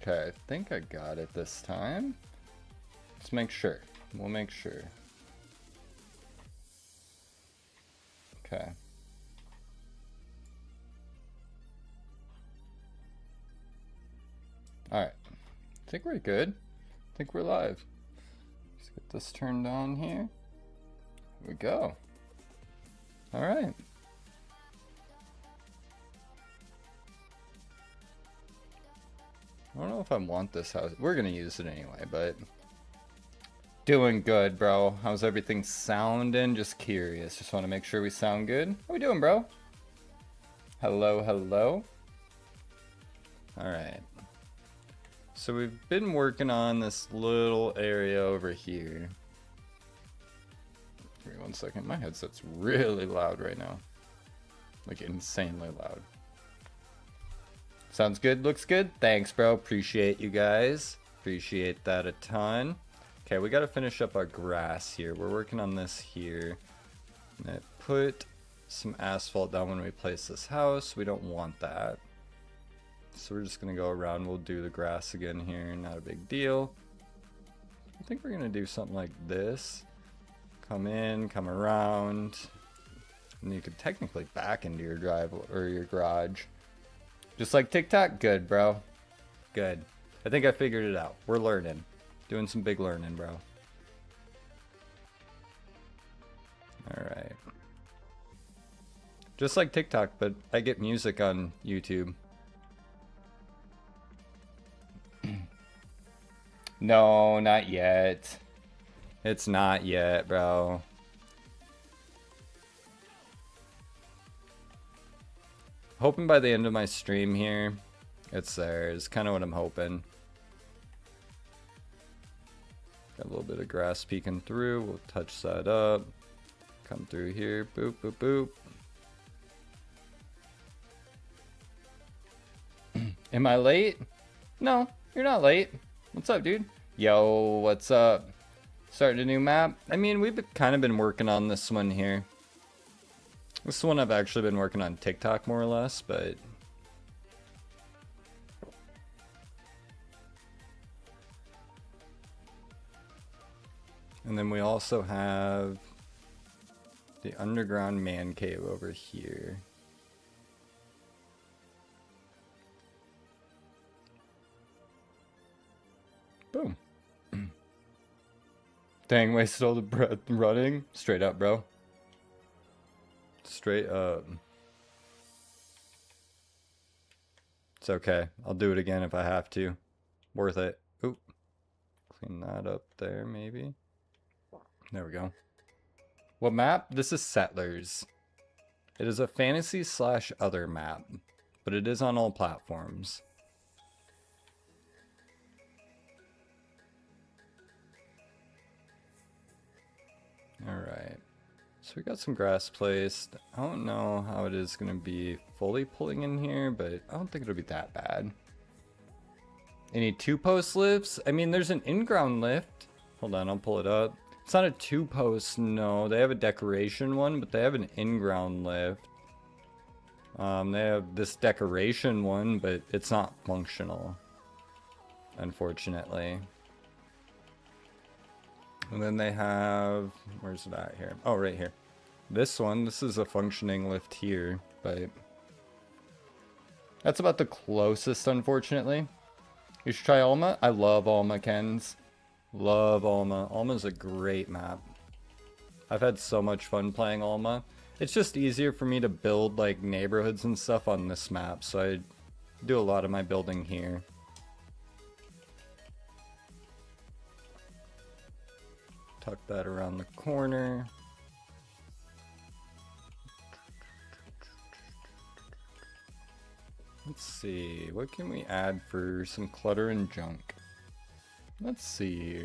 Okay, I think I got it this time. Let's make sure. We'll make sure. Okay. Alright. I think we're good. I think we're live. Let's get this turned on here. Here we go. Alright. I don't know if I want this house. We're gonna use it anyway, but doing good, bro. How's everything sounding? Just curious. Just want to make sure we sound good. How we doing, bro? Hello, hello. Alright. So we've been working on this little area over here. Give me 1 second. My headset's really loud right now. Like insanely loud. Sounds good, looks good. Thanks, bro. Appreciate you guys. Appreciate that a ton. Okay, we gotta finish up our grass here. We're working on this here. I put some asphalt down when we place this house. We don't want that. So we're just gonna go around. We'll do the grass again here. Not a big deal. I think we're gonna do something like this. Come in, come around. And you could technically back into your drive or your garage. Just like TikTok? Good, bro. Good. I think I figured it out. We're learning. Doing some big learning, bro. Alright. Just like TikTok, but I get music on YouTube. No, not yet. It's not yet, bro. Hoping by the end of my stream here, it's there. Is kind of what I'm hoping. Got a little bit of grass peeking through. We'll touch that up. Come through here. Boop, boop, boop. Am I late? No, you're not late. What's up, dude? Yo, what's up? Starting a new map? I mean, we've kind of been working on this one here. This one I've actually been working on TikTok more or less, but... And then we also have the underground man cave over here. Boom. Dang, wasted all the breath running. Straight up, bro. Straight up. It's okay. I'll do it again if I have to. Worth it. Oop. Clean that up there, maybe. There we go. What map? This is Settlers. It is a fantasy/other map, but it is on all platforms. Alright. So we got some grass placed. I don't know how it is going to be fully pulling in here, but I don't think it'll be that bad. Any 2-post lifts? I mean, there's an in-ground lift. Hold on, I'll pull it up. It's not a 2-post, no. They have a decoration one, but they have an in-ground lift. They have this decoration one, but it's not functional, unfortunately. And then they have, where's it at here? Oh, right here. This one, this is a functioning lift here, but that's about the closest, unfortunately. You should try Alma. I love Alma, Kens. Love Alma. Alma's a great map. I've had so much fun playing Alma. It's just easier for me to build like neighborhoods and stuff on this map, so I do a lot of my building here. Tuck that around the corner. Let's see, what can we add for some clutter and junk? Let's see.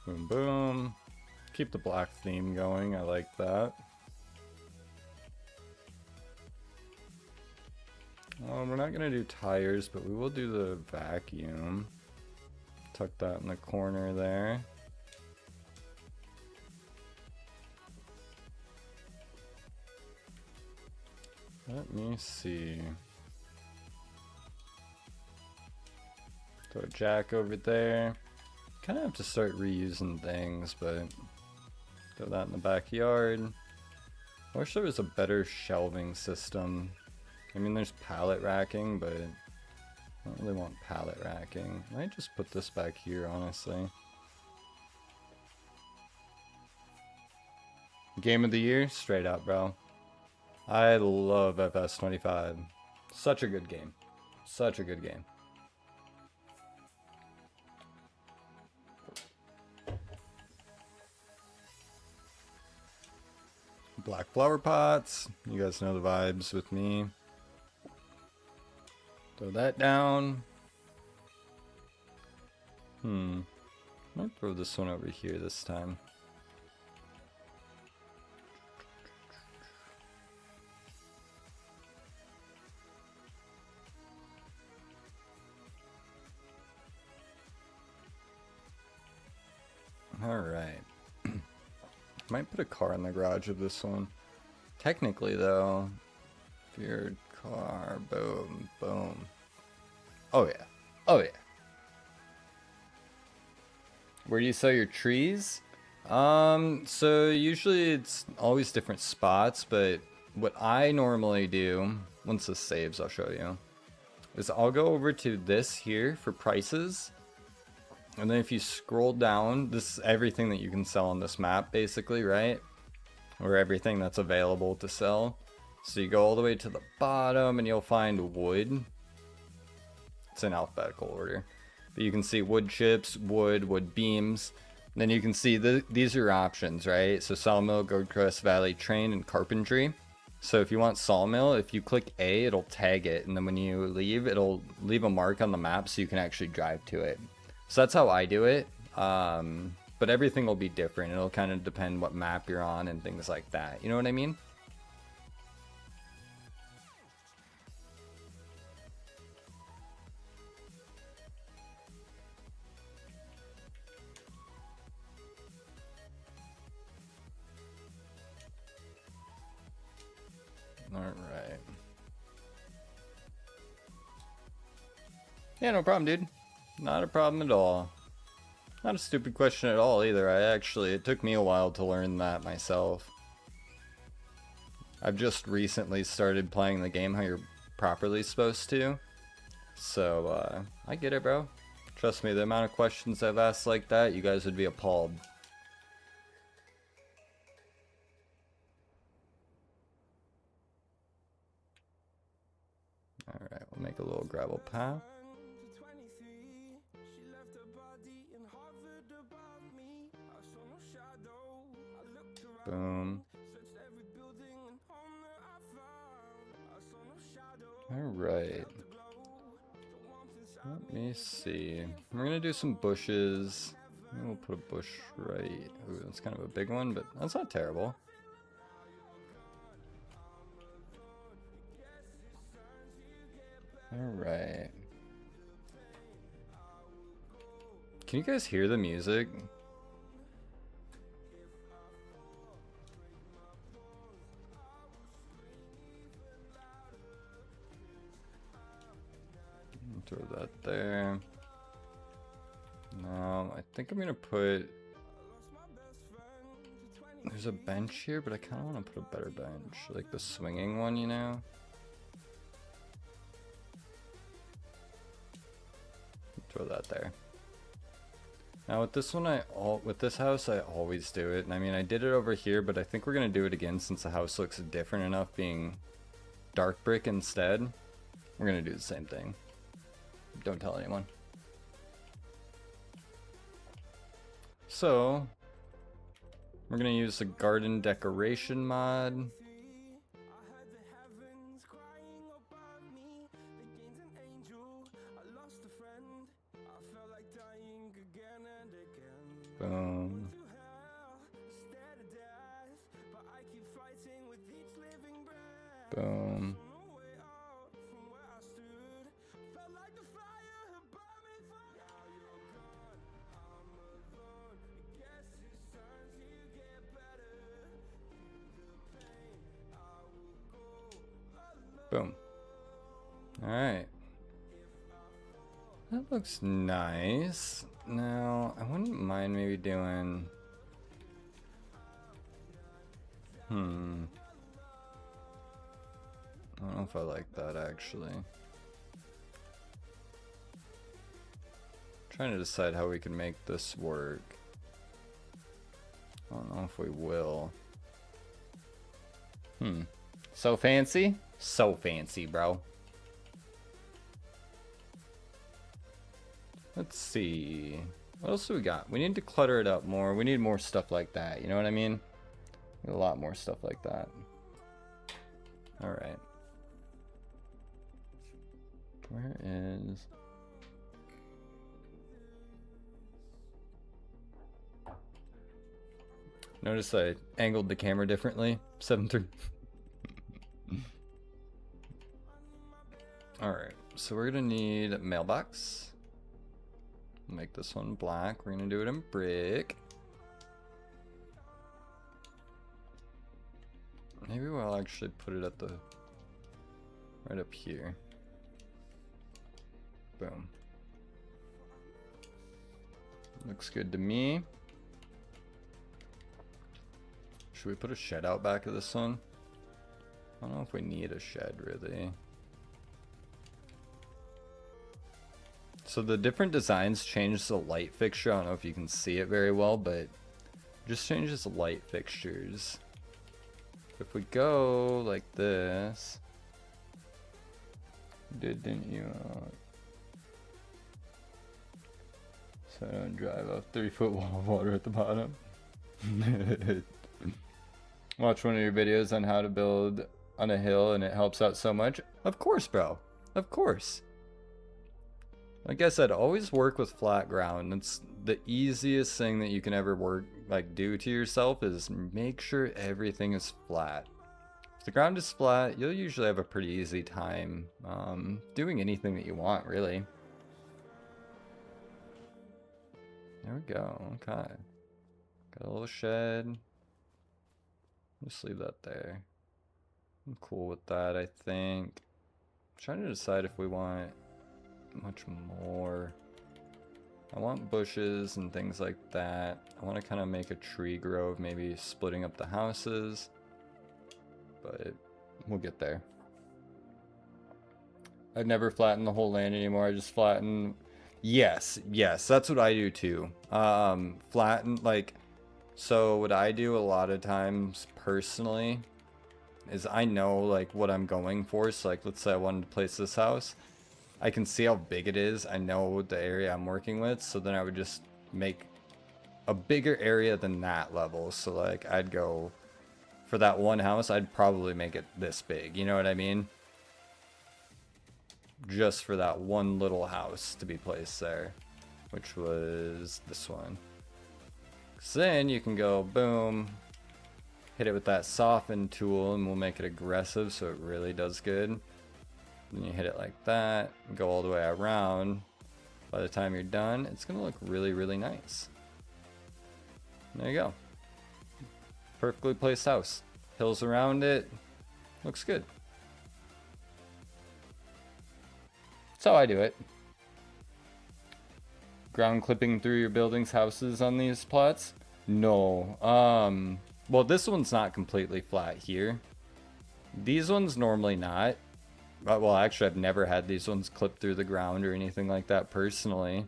Boom, boom. Keep the black theme going, I like that. We're not gonna do tires, but we will do the vacuum. Tuck that in the corner there. Let me see. Throw a jack over there. Kind of have to start reusing things, but throw that in the backyard. I wish there was a better shelving system. I mean, there's pallet racking, but I don't really want pallet racking. I might just put this back here, honestly. Game of the year? Straight up, bro. I love FS25. Such a good game. Such a good game. Black flower pots. You guys know the vibes with me. Throw that down. Might throw this one over here this time. Alright. Might put a car in the garage of this one. Technically, though, feared car, boom, boom. Oh, yeah. Oh, yeah. Where do you sell your trees? So usually it's always different spots, but what I normally do, once this saves, I'll show you, is I'll go over to this here for prices. And then if you scroll down, this is everything that you can sell on this map, basically, right? Or everything that's available to sell. So you go all the way to the bottom and you'll find wood. It's in alphabetical order. But you can see wood chips, wood beams. And then you can see these are your options, right? So sawmill, Goldcrest Valley, train, and carpentry. So if you want sawmill, if you click A, it'll tag it. And then when you leave, it'll leave a mark on the map so you can actually drive to it. So that's how I do it, but everything will be different. It'll kind of depend what map you're on and things like that. You know what I mean? All right. Yeah, no problem, dude. Not a problem at all. Not a stupid question at all either. It took me a while to learn that myself. I've just recently started playing the game how you're properly supposed to. So, I get it, bro. Trust me, the amount of questions I've asked like that, you guys would be appalled. Alright, we'll make a little gravel path. Boom. Alright. Let me see. We're gonna do some bushes. Maybe we'll put a bush right. Ooh, that's kind of a big one, but that's not terrible. Alright. Can you guys hear the music? Throw that there. No, I think I'm gonna put... There's a bench here, but I kind of want to put a better bench. Like the swinging one, you know? Throw that there. Now with this one, with this house, I always do it. And I mean, I did it over here, but I think we're gonna do it again since the house looks different enough being dark brick instead. We're gonna do the same thing. Don't tell anyone. So, we're gonna use the garden decoration mod. Boom. Boom. Boom. Alright. That looks nice. Now, I wouldn't mind maybe doing... I don't know if I like that actually. Trying to decide how we can make this work. I don't know if we will. So fancy? So fancy, bro. Let's see. What else do we got? We need to clutter it up more. We need more stuff like that. You know what I mean? A lot more stuff like that. Alright. Where is... Notice I angled the camera differently. 7-3. Alright, so we're gonna need a mailbox. Make this one black. We're gonna do it in brick. Maybe we'll actually put it at the... right up here. Boom. Looks good to me. Should we put a shed out back of this one? I don't know if we need a shed really. So the different designs change the light fixture. I don't know if you can see it very well, but it just changes the light fixtures. If we go like this, didn't you? So I don't drive off 3-foot wall of water at the bottom. Watch one of your videos on how to build on a hill and it helps out so much. Of course, bro. Of course. Like I said, always work with flat ground. It's the easiest thing that you can ever do to yourself is make sure everything is flat. If the ground is flat, you'll usually have a pretty easy time doing anything that you want, really. There we go. Okay. Got a little shed. Just leave that there. I'm cool with that, I think. I'm trying to decide if we want much more. I want bushes and things like that. I want to kind of make a tree grove, maybe splitting up the houses. But we'll get there. I've never flattened the whole land anymore. I just flatten. Yes, that's what I do too. Flatten, like, so what I do a lot of times personally is I know like what I'm going for. So like, let's say I wanted to place this house. I can see how big it is. I know the area I'm working with. So then I would just make a bigger area than that level. So like I'd go for that one house, I'd probably make it this big. You know what I mean? Just for that one little house to be placed there, which was this one. So then you can go boom, hit it with that soften tool and we'll make it aggressive so it really does good. Then you hit it like that and go all the way around. By the time you're done, it's gonna look really, really nice. There you go. Perfectly placed house. Hills around it. Looks good. That's how I do it. Ground clipping through your buildings, houses on these plots? No. Well, this one's not completely flat here. These ones normally not. Well, actually, I've never had these ones clipped through the ground or anything like that personally.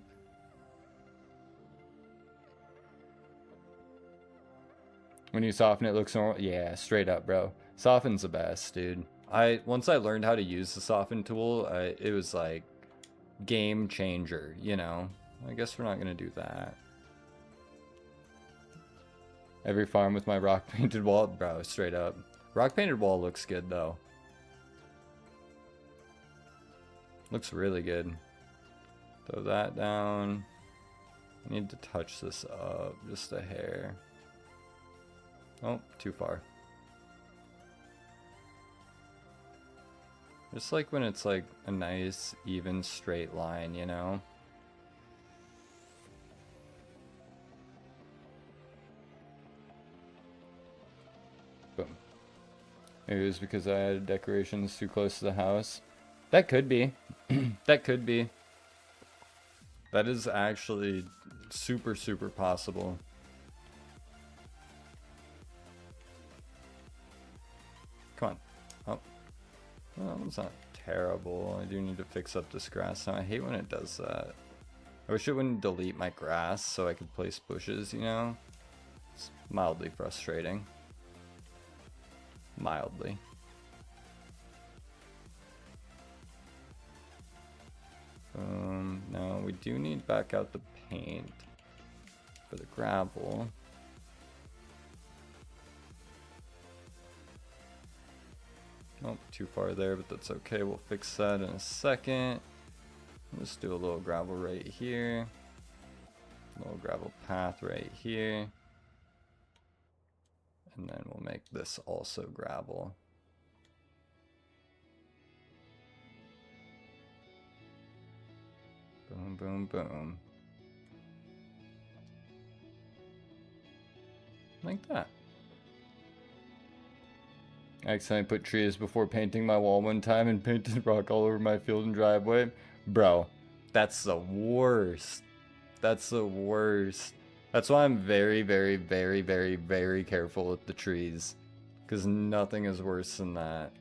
When you soften it, looks normal. Yeah, straight up, bro. Soften's the best, dude. Once I learned how to use the soften tool, it was like game changer, you know. I guess we're not gonna do that. Every farm with my rock painted wall, bro, straight up. Rock painted wall looks good though. Looks really good. Throw that down. I need to touch this up just a hair. Oh, too far. Just like when it's like a nice, even, straight line, you know? Boom. Maybe it was because I had decorations too close to the house. That could be. That could be. That is actually super, super possible. Come on. Oh. Well, that's not terrible. I do need to fix up this grass now. I hate when it does that. I wish it wouldn't delete my grass so I could place bushes, you know? It's mildly frustrating. Mildly. Now we do need back out the paint for the gravel. Oh, too far there, but that's okay. We'll fix that in a second. Let's do a little gravel right here. A little gravel path right here. And then we'll make this also gravel. Boom, boom, boom. Like that. I accidentally put trees before painting my wall one time and painted rock all over my field and driveway. Bro, that's the worst. That's the worst. That's why I'm very, very, very, very, very careful with the trees. Because nothing is worse than that.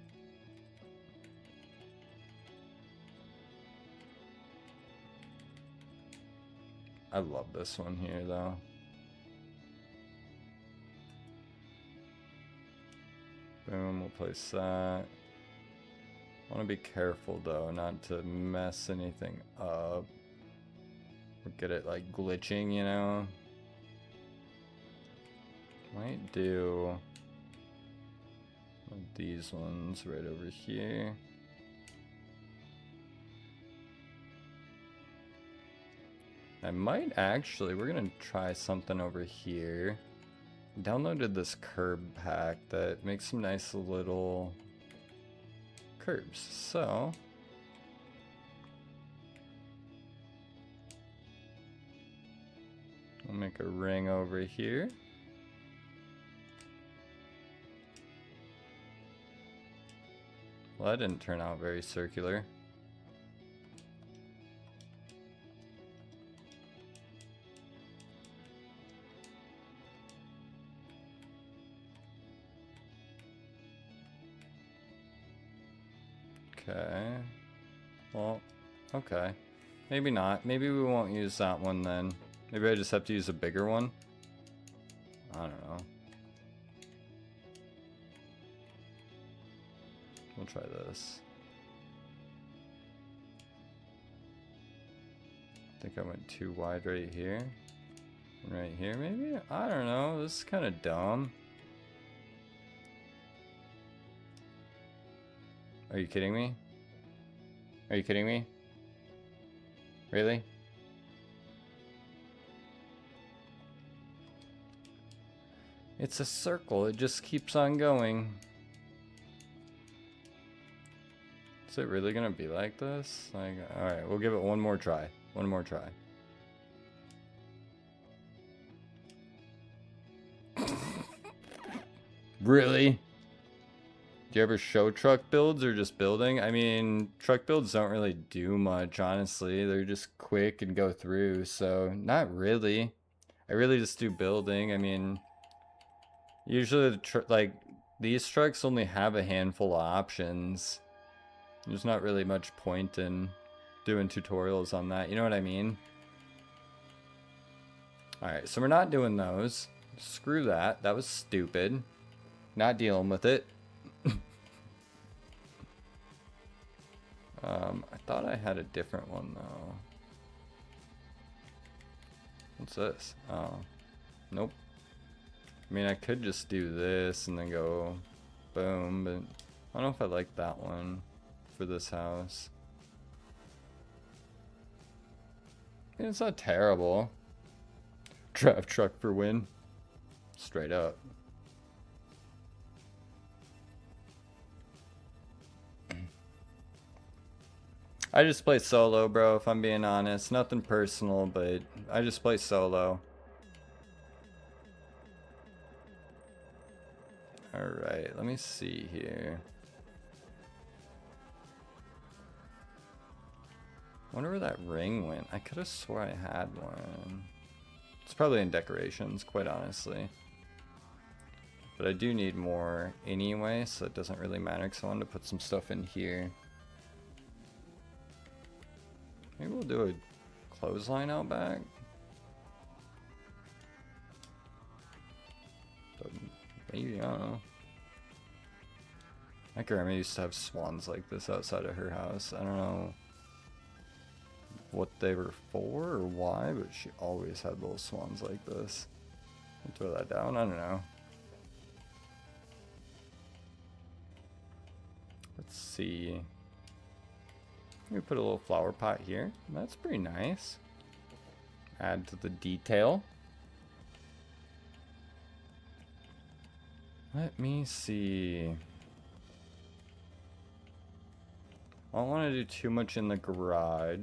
I love this one here, though. Boom, we'll place that. I want to be careful, though, not to mess anything up. Or get it, like, glitching, you know? Might do these ones right over here. I might actually, we're gonna try something over here. Downloaded this curb pack that makes some nice little curbs. So we'll make a ring over here. Well, that didn't turn out very circular. Okay. Well, okay. Maybe not. Maybe we won't use that one then. Maybe I just have to use a bigger one. I don't know. We'll try this. I think I went too wide right here. Right here, maybe? I don't know. This is kind of dumb. Are you kidding me? Are you kidding me? Really? It's a circle. It just keeps on going. Is it really gonna be like this? Like, alright, we'll give it one more try. One more try. Really? Do you ever show truck builds or just building? I mean, truck builds don't really do much, honestly. They're just quick and go through, so not really. I really just do building. I mean, usually like these trucks only have a handful of options. There's not really much point in doing tutorials on that. You know what I mean? Alright, so we're not doing those. Screw that. That was stupid. Not dealing with it. I thought I had a different one though. What's this? Oh, nope. I mean, I could just do this and then go boom, but I don't know if I like that one for this house. I mean, it's not terrible. Draft truck for win. Straight up. I just play solo, bro, if I'm being honest. Nothing personal, but I just play solo. Alright, let me see here. I wonder where that ring went. I could have swore I had one. It's probably in decorations, quite honestly. But I do need more anyway, so it doesn't really matter because I wanted to put some stuff in here. Maybe we'll do a clothesline out back. Maybe, I don't know. My grandma used to have swans like this outside of her house. I don't know what they were for or why, but she always had little swans like this. I'll throw that down, I don't know. Let's see. We put a little flower pot here. That's pretty nice. Add to the detail. Let me see. I don't want to do too much in the garage.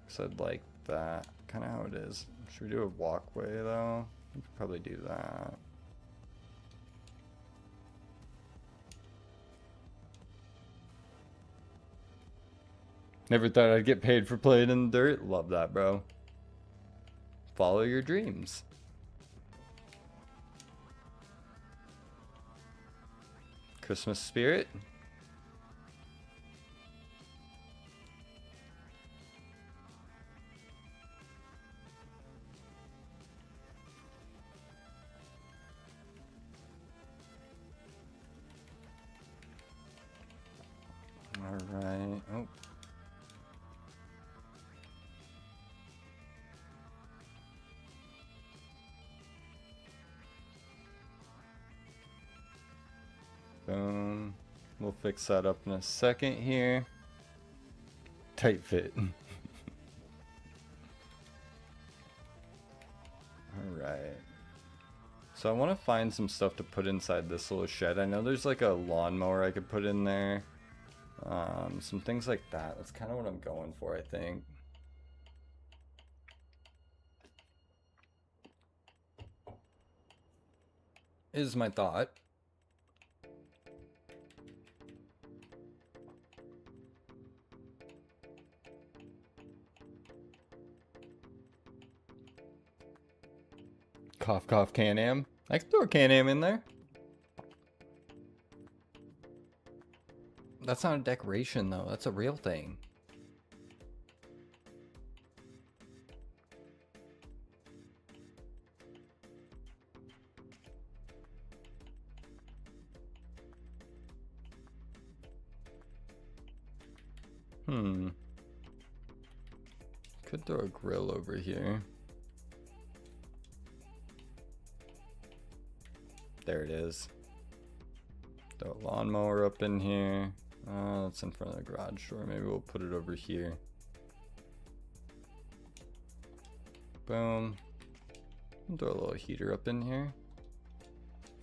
Because I'd like that. Kind of how it is. Should we do a walkway though? We could probably do that. Never thought I'd get paid for playing in the dirt. Love that, bro. Follow your dreams. Christmas spirit. All right. Oh. Boom. We'll fix that up in a second here. Tight fit. Alright. So I want to find some stuff to put inside this little shed. I know there's like a lawnmower I could put in there. Some things like that. That's kind of what I'm going for, I think. Is my thought. Cough, cough, Can-Am. I can throw a Can-Am in there. That's not a decoration, though. That's a real thing. Could throw a grill over here. There it is. Throw a lawnmower up in here. That's in front of the garage door. Maybe we'll put it over here. Boom. Throw a little heater up in here.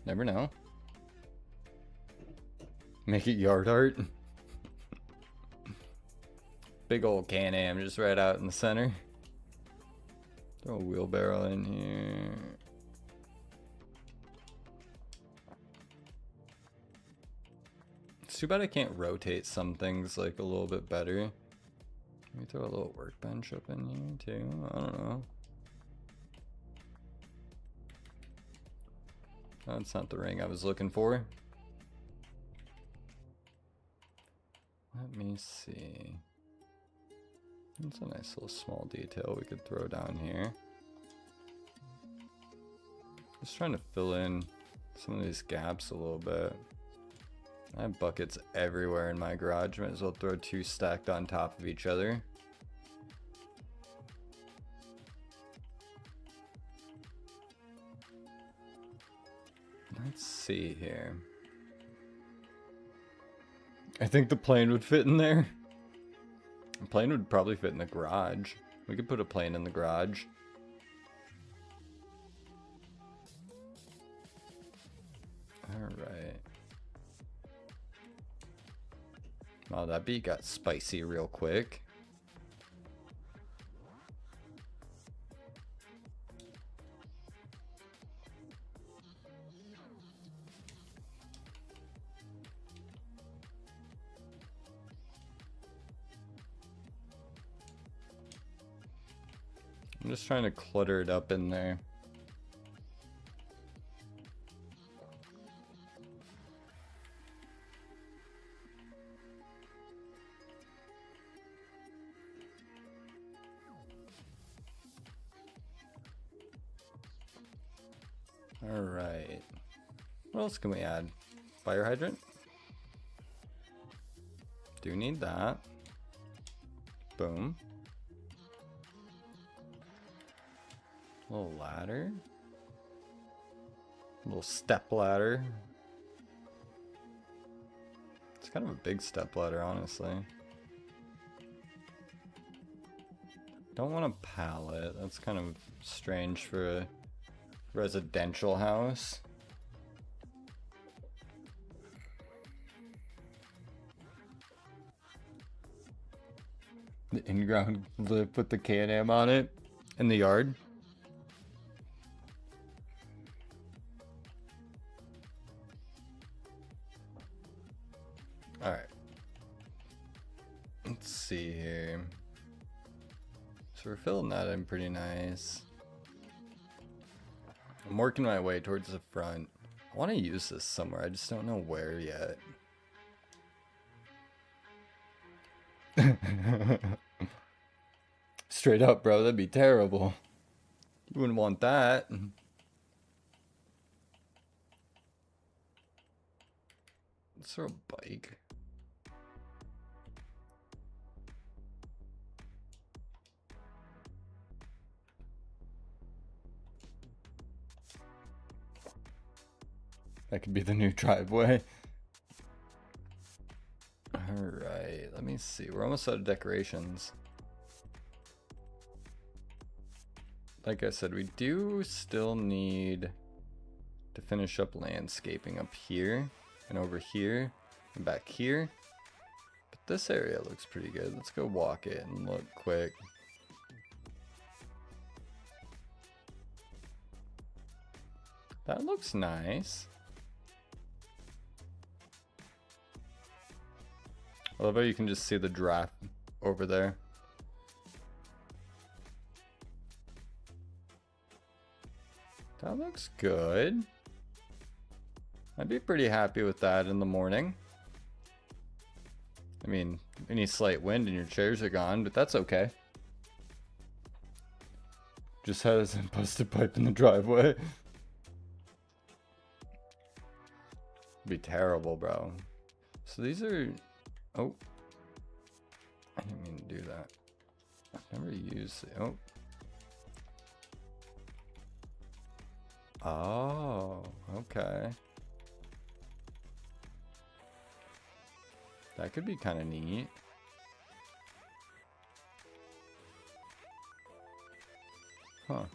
Never know. Make it yard art. Big old Can-Am just right out in the center. Throw a wheelbarrow in here. It's too bad I can't rotate some things like a little bit better. Maybe throw a little workbench up in here too. I don't know. That's not the ring I was looking for. Let me see. That's a nice little small detail we could throw down here. Just trying to fill in some of these gaps a little bit. I have buckets everywhere in my garage. Might as well throw two stacked on top of each other. Let's see here. I think the plane would fit in there. The plane would probably fit in the garage. We could put a plane in the garage. Alright. Wow, that beat got spicy real quick. I'm just trying to clutter it up in there. Alright. What else can we add? Fire hydrant? Do need that. Boom. Little ladder. Little step ladder. It's kind of a big step ladder, honestly. Don't want a pallet. That's kind of strange for a residential house. The in-ground lift with the Can-Am on it in the yard. All right. Let's see here. So we're filling that in pretty nice. I'm working my way towards the front. I want to use this somewhere. I just don't know where yet. Straight up, bro. That'd be terrible. You wouldn't want that. Let's throw a bike. That could be the new driveway. Alright, let me see. We're almost out of decorations. Like I said, we do still need to finish up landscaping up here and over here and back here. But this area looks pretty good. Let's go walk it and look quick. That looks nice. I love how you can just see the draft over there. That looks good. I'd be pretty happy with that in the morning. I mean, any slight wind and your chairs are gone, but that's okay. Just has a busted pipe in the driveway. Be terrible, bro. So these are... Oh, I didn't mean to do that. I've never used it. Oh. Oh, okay. That could be kind of neat. Huh.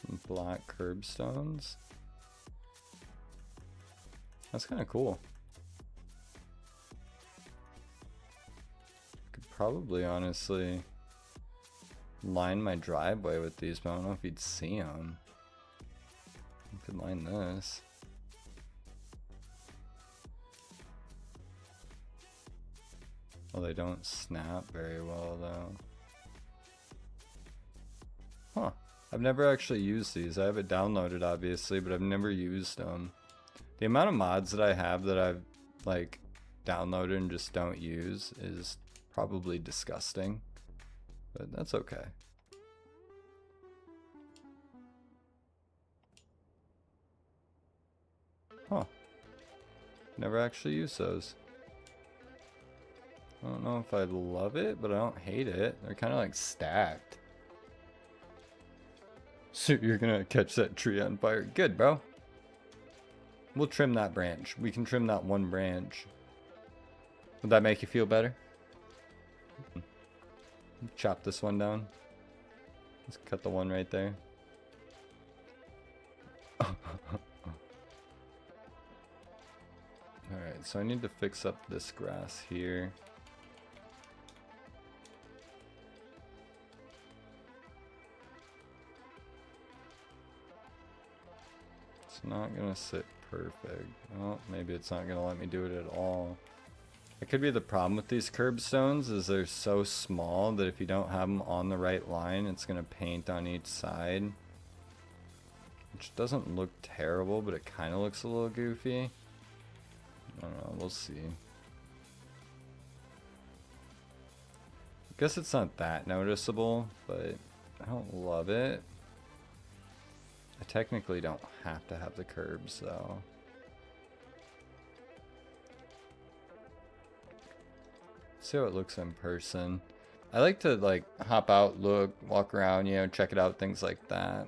Some black curbstones. That's kind of cool. Probably, honestly, line my driveway with these, but I don't know if you'd see them. You could line this. Well, they don't snap very well, though. Huh. I've never actually used these. I have it downloaded, obviously, but I've never used them. The amount of mods that I have that I've, like, downloaded and just don't use is probably disgusting, but that's okay. Huh. Never actually used those. I don't know if I love it, but I don't hate it. They're kind of like stacked. So you're gonna catch that tree on fire. Good, bro. We'll trim that branch. We can trim that one branch. Would that make you feel better? Chop this one down. Let's cut the one right there. Alright, so I need to fix up this grass here. It's not gonna sit perfect. Oh, maybe it's not gonna let me do it at all. It could be the problem with these curbstones is they're so small that if you don't have them on the right line, it's going to paint on each side. Which doesn't look terrible, but it kind of looks a little goofy. I don't know, we'll see. I guess it's not that noticeable, but I don't love it. I technically don't have to have the curbs though. See how it looks in person. I like to like hop out, look, walk around, you know, check it out, things like that.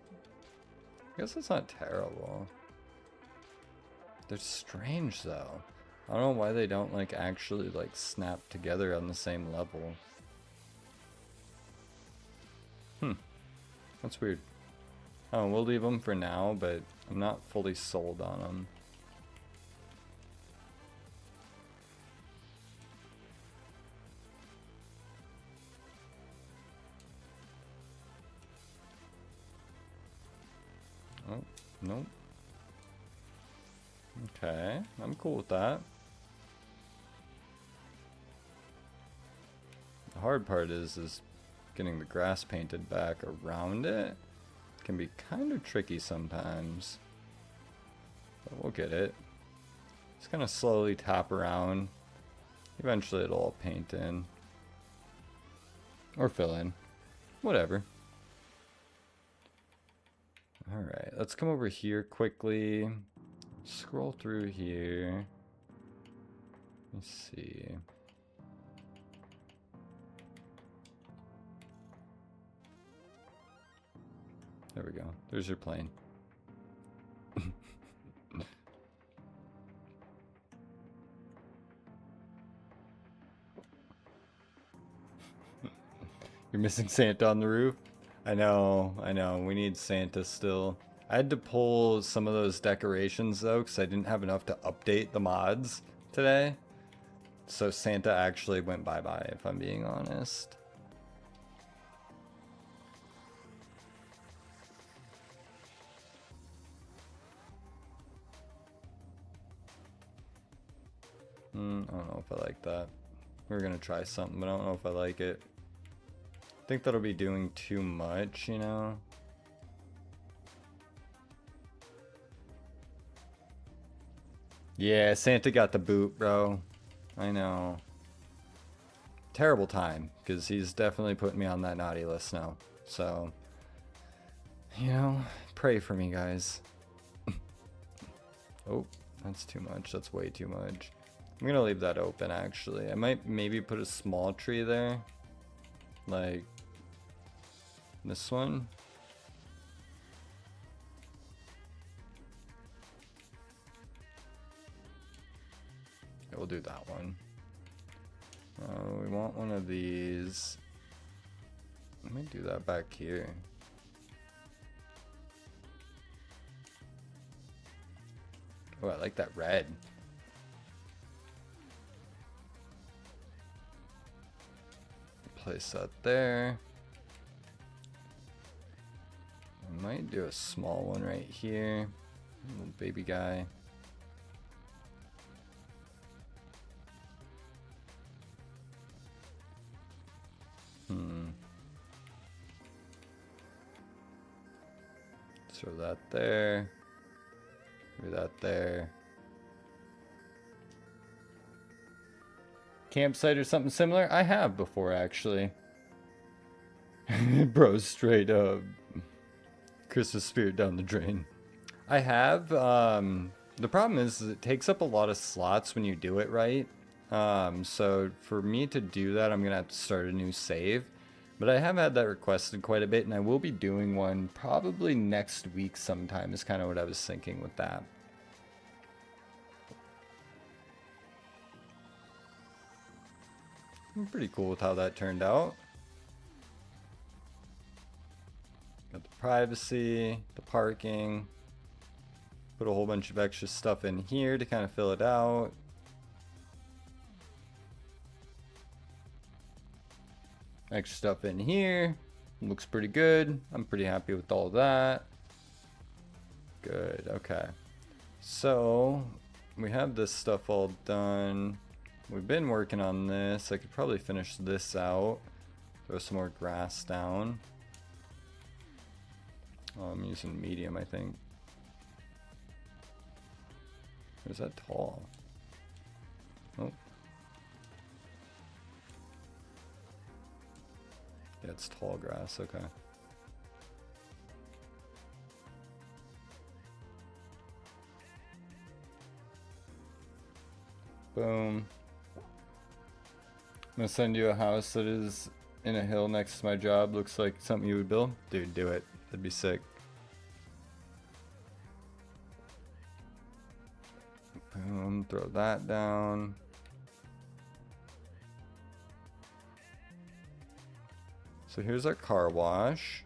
I guess it's not terrible. They're strange though. I don't know why they don't like actually like snap together on the same level. That's weird. Oh, we'll leave them for now, but I'm not fully sold on them. Oh, nope. Okay, I'm cool with that. The hard part is getting the grass painted back around it. Can be kind of tricky sometimes. But we'll get it. Just gonna slowly tap around. Eventually it'll all paint in. Or fill in. Whatever. Alright, let's come over here quickly. Scroll through here. Let's see. There we go. There's your plane. You're missing Santa on the roof? I know. We need Santa still. I had to pull some of those decorations though, because I didn't have enough to update the mods today. So Santa actually went bye-bye, if I'm being honest. I don't know if I like that. We're gonna try something, but I don't know if I like it. I think that'll be doing too much, you know? Yeah, Santa got the boot, bro. I know. Terrible time, because he's definitely putting me on that naughty list now. So, you know, pray for me, guys. Oh, that's too much. That's way too much. I'm gonna leave that open, actually. I might maybe put a small tree there. Like this one. Yeah, we'll do that one. We want one of these. Let me do that back here. Oh, I like that red. Place that there. I might do a small one right here. Little baby guy. Throw that there. Throw that there. Campsite or something similar? I have before, actually. Bro, straight up. Christmas spirit down the drain. I have. The problem is it takes up a lot of slots when you do it right. So for me to do that, I'm going to have to start a new save. But I have had that requested quite a bit, and I will be doing one probably next week sometime is kind of what I was thinking with that. I'm pretty cool with how that turned out. Got the privacy, the parking. Put a whole bunch of extra stuff in here to kind of fill it out. Extra stuff in here. Looks pretty good. I'm pretty happy with all that. Good, okay. So, we have this stuff all done. we've been working on this. I could probably finish this out. Throw some more grass down. Oh, I'm using medium, I think. Or is that tall? Oh. Yeah, it's tall grass, okay. Boom. I'm gonna send you a house that is in a hill next to my job. Looks like something you would build. Dude, do it. That'd be sick. Boom, throw that down. So here's our car wash.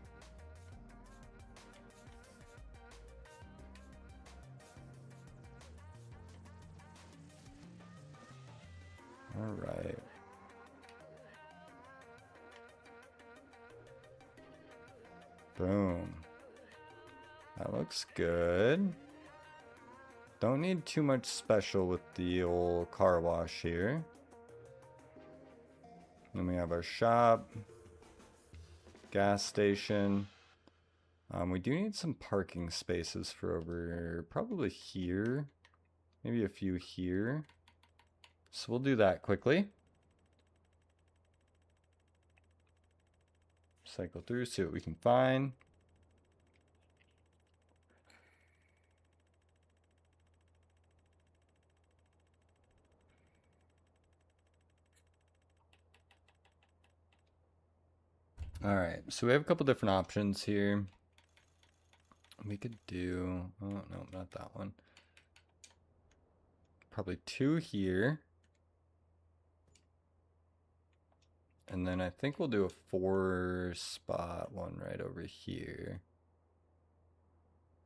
All right. Boom. That looks good. Don't need too much special with the old car wash here. Then we have our shop. Gas station. We do need some parking spaces for over probably here. Maybe a few here. So we'll do that quickly. Cycle through, see what we can find. All right, so we have a couple different options here. We could do, oh no, not that one. Probably 2 here. And then I think we'll do a 4-spot one right over here.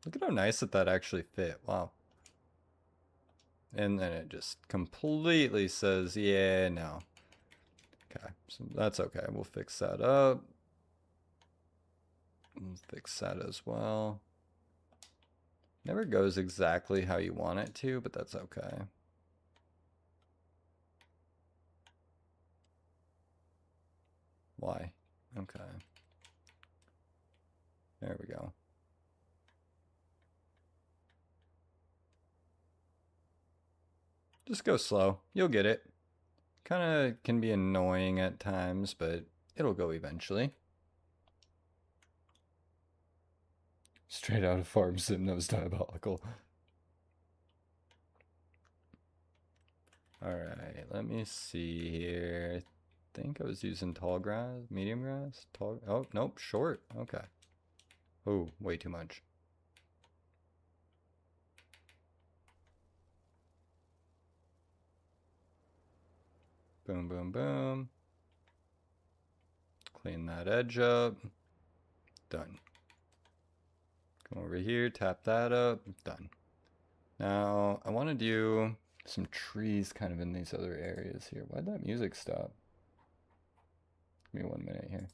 Look at how nice that actually fit. Wow. And then it just completely says, yeah, no. Okay, so that's okay. We'll fix that up. We'll fix that as well. Never goes exactly how you want it to, but that's okay. Why? Okay. There we go. Just go slow. You'll get it. Kind of can be annoying at times, but it'll go eventually. Straight out of Farm Sim, that was diabolical. Alright, let me see here. I think I was using tall grass, medium grass, tall. Oh, nope, short. Okay. Oh, way too much. Boom, boom, boom. Clean that edge up. Done. Come over here, tap that up. Done. Now, I want to do some trees kind of in these other areas here. Why'd that music stop? Give me 1 minute here.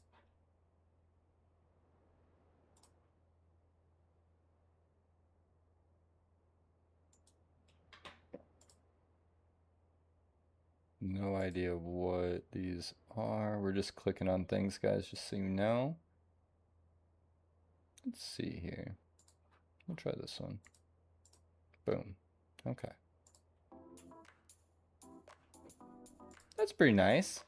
No idea what these are. We're just clicking on things, guys, just so you know. Let's see here. We'll try this one. Boom. Okay. That's pretty nice.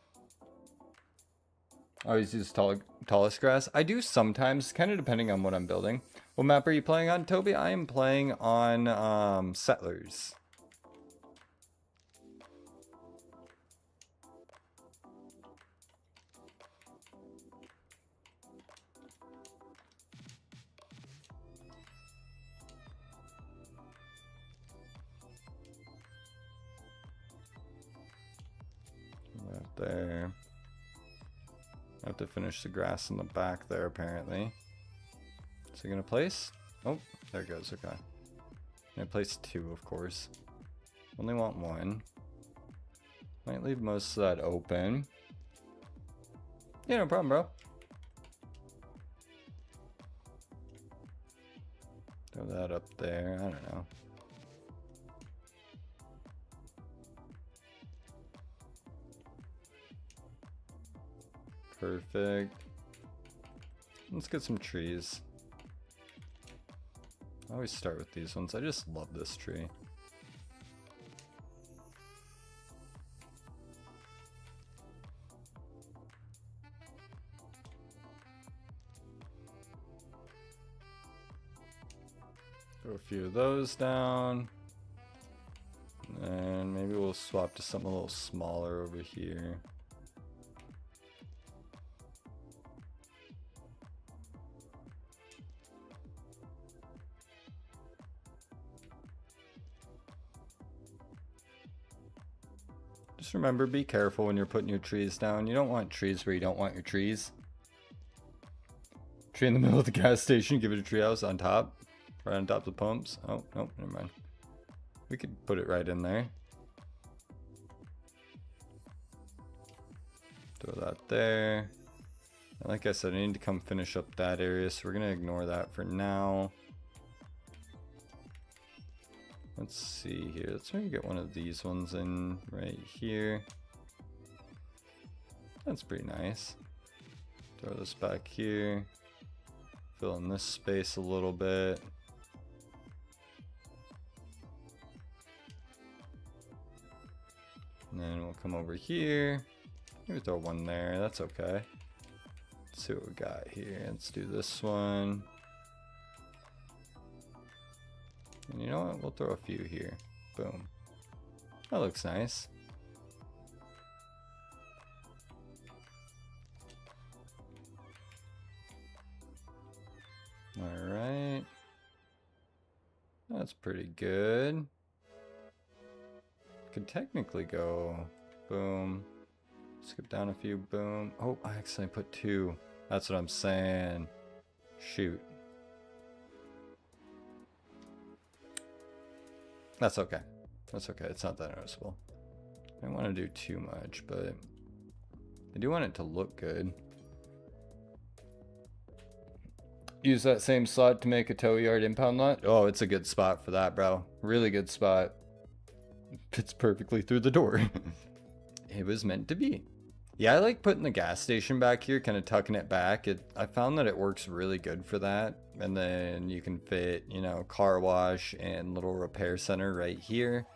Always use tallest grass. I do sometimes, kind of depending on what I'm building. What map are you playing on, Toby? I am playing on Settlers. Right there. I have to finish the grass in the back there, apparently. Is it gonna place? Oh, there it goes, okay. I place 2, of course. Only want 1. Might leave most of that open. Yeah, no problem, bro. Throw that up there, I don't know. Perfect. Let's get some trees. I always start with these ones. I just love this tree. Throw a few of those down. And maybe we'll swap to something a little smaller over here. Just remember, be careful when you're putting your trees down. You don't want trees where you don't want your trees. Tree in the middle of the gas station, give it a treehouse on top. Right on top of the pumps. Oh, nope, never mind. We could put it right in there. Throw that there. And like I said, I need to come finish up that area, so we're gonna ignore that for now. Let's see here. Let's maybe get one of these ones in right here. That's pretty nice. Throw this back here. Fill in this space a little bit. And then we'll come over here. Maybe throw one there. That's okay. Let's see what we got here. Let's do this one. And you know what? We'll throw a few here. Boom. That looks nice. Alright. That's pretty good. Could technically go boom. Skip down a few, boom. Oh, I accidentally put 2. That's what I'm saying. Shoot. That's okay. That's okay. It's not that noticeable. I don't want to do too much, but I do want it to look good. Use that same slot to make a tow yard impound lot. Oh, it's a good spot for that, bro. Really good spot. Fits perfectly through the door. It was meant to be. Yeah, I like putting the gas station back here, kind of tucking it back. I found that it works really good for that. And then you can fit, you know, car wash and little repair center right here.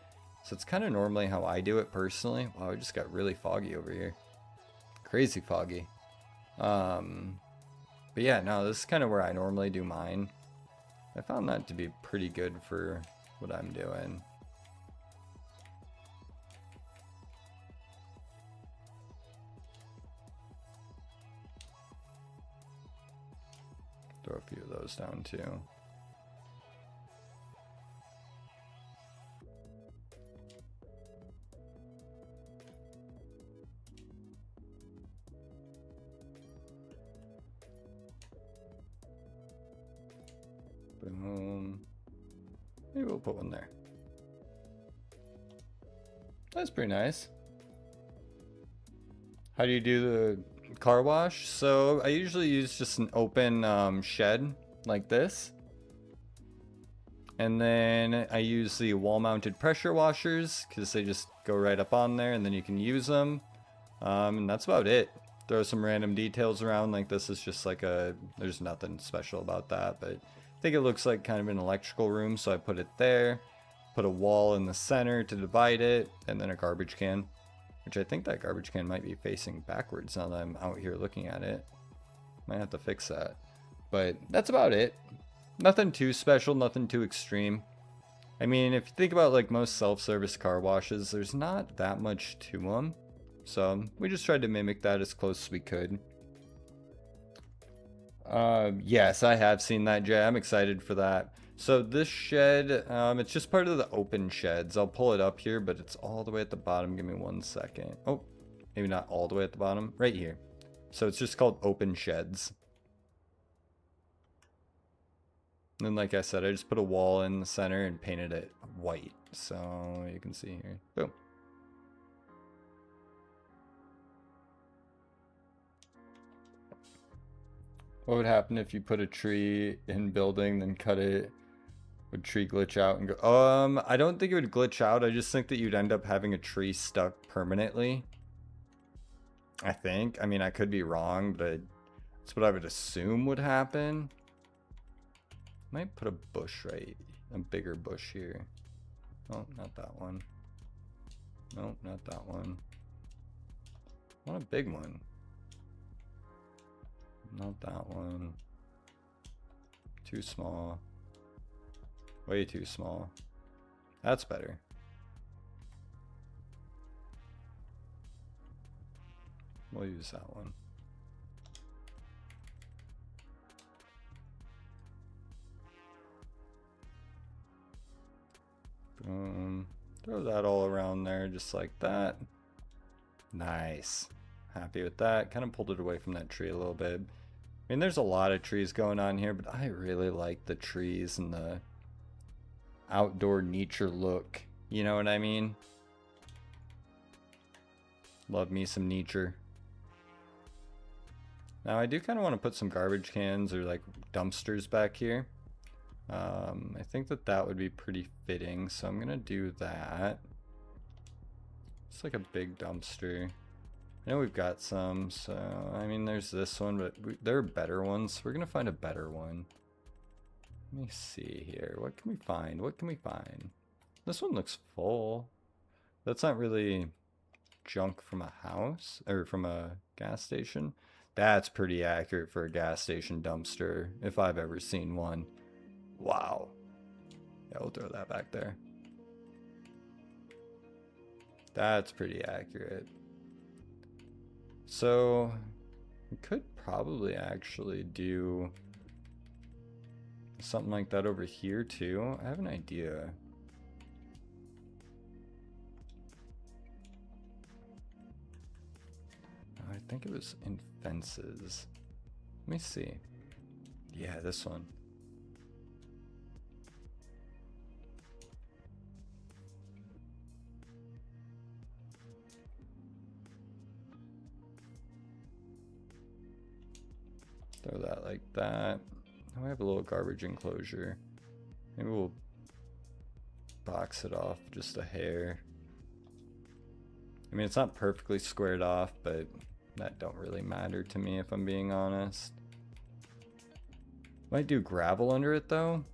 So it's kind of normally how I do it personally. Wow, it just got really foggy over here. Crazy foggy. But yeah, no, this is kind of where I normally do mine. I found that to be pretty good for what I'm doing. Throw a few of those down too. Boom. Maybe we'll put one there. That's pretty nice. How do you do the car wash? So I usually use just an open shed like this, and then I use the wall mounted pressure washers because they just go right up on there and then you can use them, and that's about it. Throw some random details around, like this is just like there's nothing special about that, but I think it looks like kind of an electrical room, so I put it there, put a wall in the center to divide it, and then a garbage can. Which I think that garbage can might be facing backwards now that I'm out here looking at it. Might have to fix that. But that's about it. Nothing too special, nothing too extreme. I mean, if you think about like most self-service car washes, there's not that much to them. So we just tried to mimic that as close as we could. Yes, I have seen that, Jay. I'm excited for that. So this shed, it's just part of the open sheds. I'll pull it up here, but it's all the way at the bottom. Give me 1 second. Oh, maybe not all the way at the bottom. Right here. So it's just called open sheds. And then, like I said, I just put a wall in the center and painted it white. So you can see here. Boom. What would happen if you put a tree in building, then cut it? Would tree glitch out and go? I don't think it would glitch out. I just think that you'd end up having a tree stuck permanently. I think. I mean, I could be wrong, but that's what I would assume would happen. Might put a bush right, a bigger bush here. Oh, not that one. Nope, not that one. I want a big one. Not that one. Too small. Way too small. That's better. We'll use that one. Boom. Throw that all around there just like that. Nice. Happy with that. Kind of pulled it away from that tree a little bit. I mean, there's a lot of trees going on here, but I really like the trees and the outdoor nature look. You know what I mean? Love me some nature. Now I do kind of want to put some garbage cans or like dumpsters back here. I think that that would be pretty fitting, so I'm gonna do that. It's like a big dumpster. I know we've got some, so I mean there's this one, but there are better ones, so we're gonna find a better one. Let me see here. What can we find? What can we find? This one looks full. That's not really junk from a house or from a gas station. That's pretty accurate for a gas station dumpster, if I've ever seen one. Wow. Yeah, we'll throw that back there. That's pretty accurate. So, we could probably actually do something like that over here too. I have an idea. I think it was in fences. Let me see. Yeah, this one. Throw that like that. Now we have a little garbage enclosure. Maybe we'll box it off just a hair. I mean, it's not perfectly squared off, but that don't really matter to me if I'm being honest. Might do gravel under it though.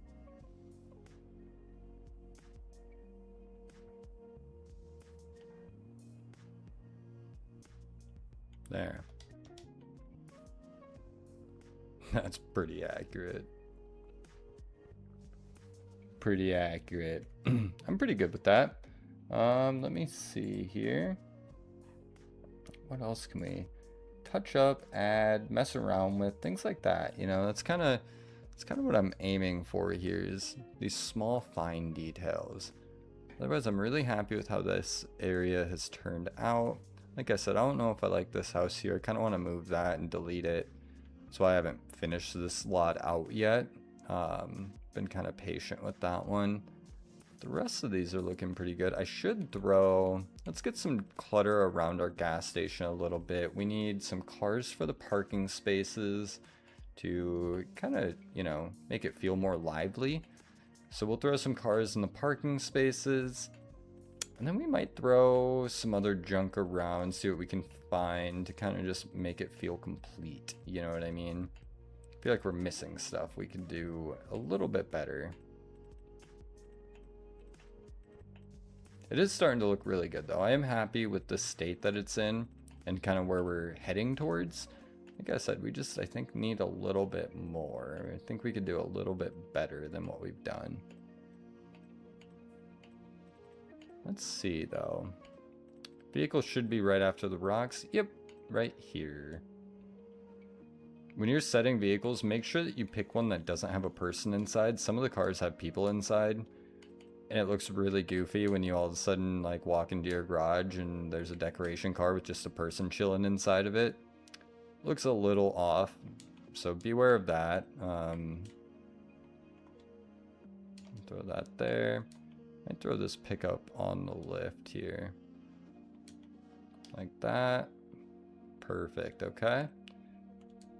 There. That's pretty accurate. Pretty accurate. I'm pretty good with that. Let me see here. What else can we touch up, add, mess around with, things like that? You know, that's kind of what I'm aiming for here, is these small fine details. Otherwise, I'm really happy with how this area has turned out. Like I said, I don't know if I like this house here. I kind of want to move that and delete it. That's why I haven't finished this lot out yet. Been kind of patient with that one. The rest of these are looking pretty good. I should throw, let's get some clutter around our gas station a little bit. We need some cars for the parking spaces to kind of, you know, make it feel more lively. So we'll throw some cars in the parking spaces. And then we might throw some other junk around, see what we can find to kind of just make it feel complete. You know what I mean? I feel like we're missing stuff we can do a little bit better. It is starting to look really good though. I am happy with the state that it's in and kind of where we're heading towards. Like I said, we just, I think, need a little bit more. I think we could do a little bit better than what we've done. Let's see though. Vehicle should be right after the rocks. Yep, right here. When you're setting vehicles, make sure that you pick one that doesn't have a person inside. Some of the cars have people inside, and it looks really goofy when you all of a sudden like walk into your garage and there's a decoration car with just a person chilling inside of it. Looks a little off, so beware of that. Throw that there. I throw this pickup on the lift here. Like that. Perfect, okay.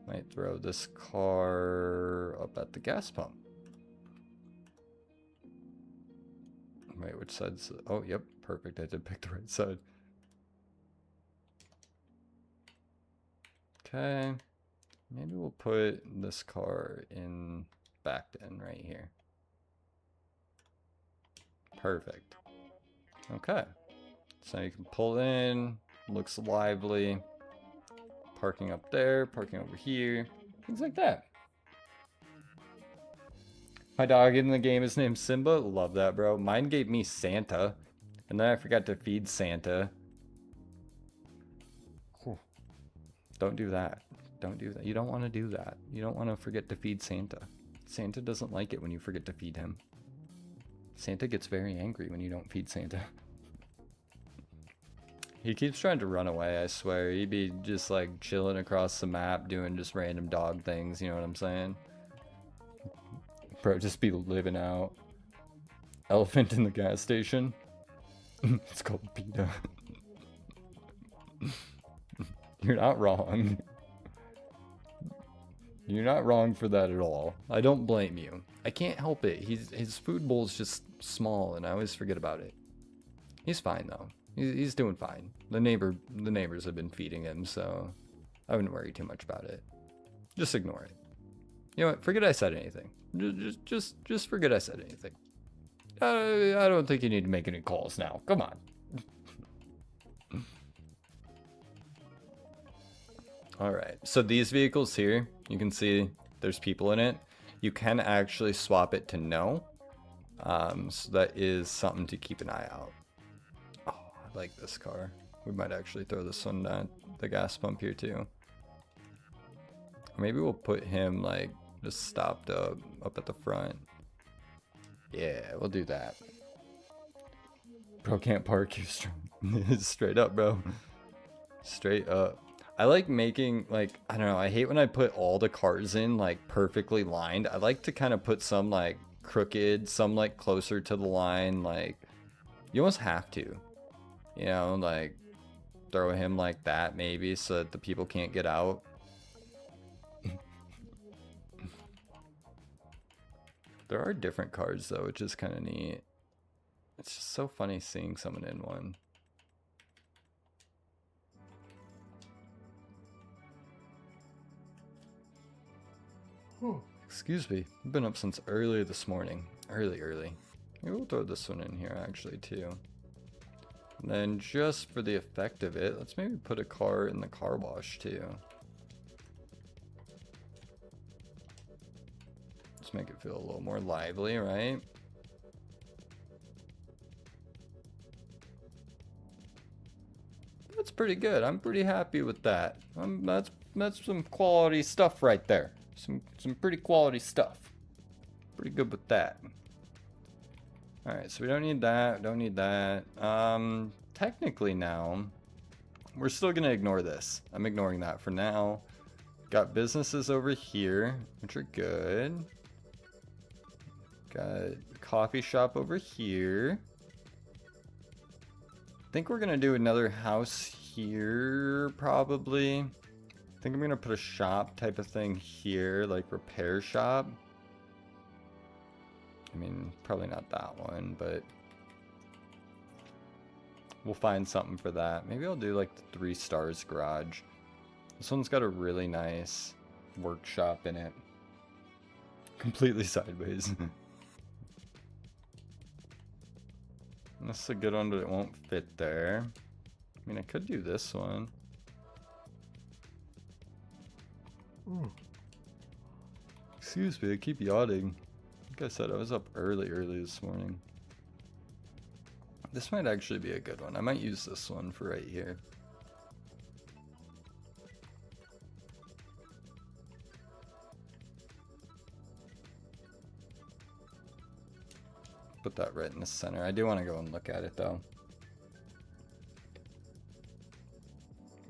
Might throw this car up at the gas pump. Wait, which side's... Oh, yep, perfect. I did pick the right side. Okay. Maybe we'll put this car in backed in right here. Perfect. Okay. So you can pull in, looks lively. Parking up there, parking over here, things like that. My dog in the game is named Simba. Love that, bro. Mine gave me Santa, and then I forgot to feed Santa. Whew. Don't do that. Don't do that. You don't want to do that. You don't want to forget to feed Santa. Santa doesn't like it when you forget to feed him. Santa gets very angry when you don't feed Santa. He keeps trying to run away, I swear. He'd be just like chilling across the map doing just random dog things, you know what I'm saying? Bro, just be living out. Elephant in the gas station. It's called PETA. You're not wrong. You're not wrong for that at all. I don't blame you. I can't help it. His food bowl is just small and I always forget about it. He's fine though. He's doing fine. The neighbors have been feeding him, so I wouldn't worry too much about it. Just ignore it. You know what? Forget I said anything. Just forget I said anything. I don't think you need to make any calls now. Come on. All right. So these vehicles here, you can see there's people in it. You can actually swap it to no. So that is something to keep an eye out. Like this car. We might actually throw this one down the gas pump here too. Or maybe we'll put him like just stopped up at the front. Yeah, we'll do that. Bro can't park you straight up, bro. Straight up. I like making like, I don't know, I hate when I put all the cars in like perfectly lined. I like to kind of put some like crooked, some like closer to the line. Like you almost have to. You know, like throw him like that maybe so that the people can't get out. There are different cars though, which is kind of neat. It's just so funny seeing someone in one. Excuse me, I've been up since early this morning. Early. Maybe we'll throw this one in here actually too. And then just for the effect of it, let's maybe put a car in the car wash too. Let's make it feel a little more lively, right? That's pretty good. I'm pretty happy with that. That's some quality stuff right there. Some pretty quality stuff. Pretty good with that. Alright, so we don't need that, don't need that. Technically now, we're still gonna ignore this. I'm ignoring that for now. Got businesses over here, which are good. Got coffee shop over here. I think we're gonna do another house here, probably. I think I'm gonna put a shop type of thing here, like repair shop. I mean, probably not that one, but we'll find something for that. Maybe I'll do like the 3 stars garage. This one's got a really nice workshop in it. Completely sideways. This is a good one, but it won't fit there. I mean, I could do this one. Ooh. Excuse me, I keep yawning. Like I said, I was up early this morning. This might actually be a good one. I might use this one for right here. Put that right in the center. I do want to go and look at it though.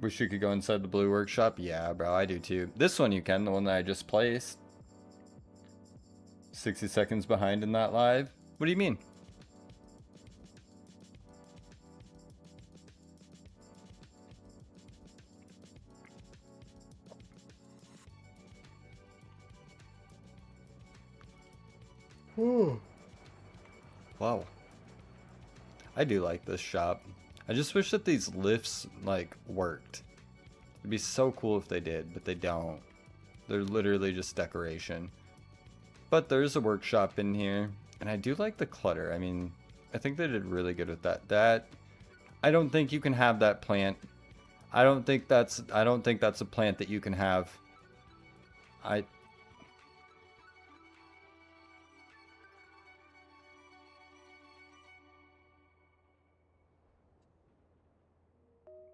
Wish you could go inside the blue workshop. Yeah, bro, I do too. This one you can, the one that I just placed. 60 seconds behind in that live. What do you mean? Wow. I do like this shop. I just wish that these lifts like worked. It'd be so cool if they did, but they don't. They're literally just decoration. But there's a workshop in here, and I do like the clutter. I mean, I think they did really good with that. I don't think you can have that plant. I don't think that's a plant that you can have. I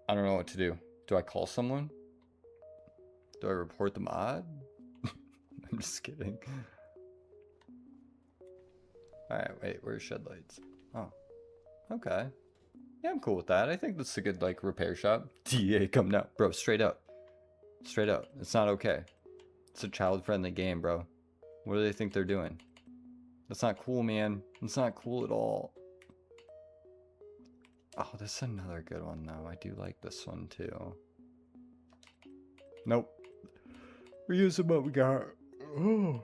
don't know what to do. Do I call someone? Do I report the mod? I'm just kidding. Alright, wait, where's shed lights? Oh. Okay. Yeah, I'm cool with that. I think that's a good, like, repair shop. DA coming out. Bro, straight up. Straight up. It's not okay. It's a child-friendly game, bro. What do they think they're doing? That's not cool, man. It's not cool at all. Oh, this is another good one, though. I do like this one, too. Nope. We're using what we got. Oh.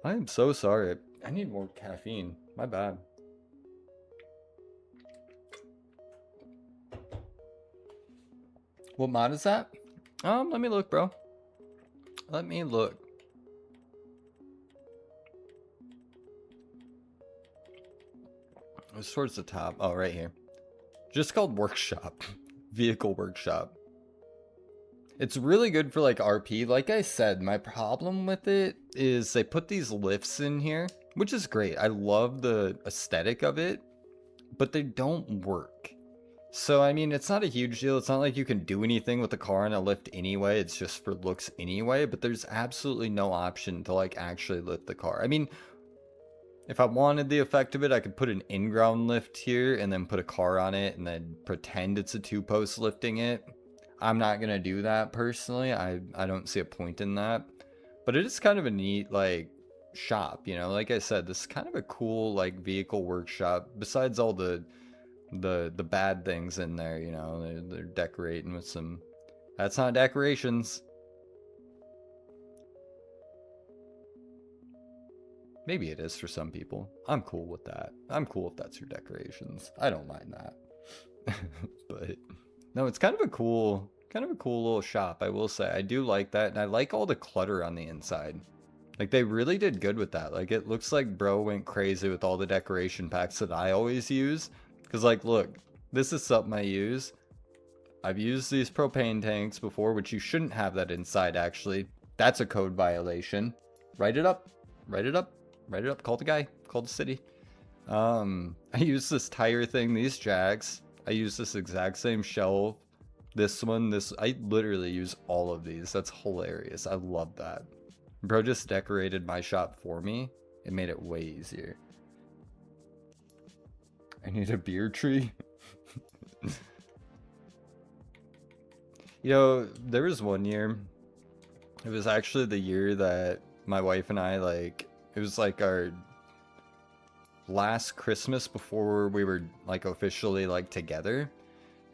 I am so sorry. I need more caffeine. My bad. What mod is that? Let me look, bro. Let me look. It's towards the top. Oh, right here. Just called Workshop. Vehicle Workshop. It's really good for like RP. Like I said, my problem with it is they put these lifts in here, which is great. I love the aesthetic of it, but they don't work. So, I mean, it's not a huge deal. It's not like you can do anything with the car on a lift anyway. It's just for looks anyway, but there's absolutely no option to like actually lift the car. I mean, if I wanted the effect of it, I could put an in-ground lift here and then put a car on it and then pretend it's a two-post lifting it. I'm not going to do that personally. I don't see a point in that. But it is kind of a neat, like, shop, you know? Like I said, this is kind of a cool, like, vehicle workshop. Besides all the bad things in there, you know? They're decorating with some... That's not decorations. Maybe it is for some people. I'm cool with that. I'm cool if that's your decorations. I don't mind that. But no, it's kind of a cool little shop, I will say. I do like that, and I like all the clutter on the inside. Like, they really did good with that. Like, it looks like bro went crazy with all the decoration packs that I always use. Because, like, look, this is something I use. I've used these propane tanks before, which you shouldn't have that inside, actually. That's a code violation. Write it up. Write it up. Write it up. Call the guy. Call the city. I use this tire thing, these jacks. I use this exact same shelf. This one, I literally use all of these. That's hilarious. I love that. Bro just decorated my shop for me. It made it way easier. I need a beer tree. You know, there was one year. It was actually the year that my wife and I, like, it was like our last Christmas before we were like officially like together.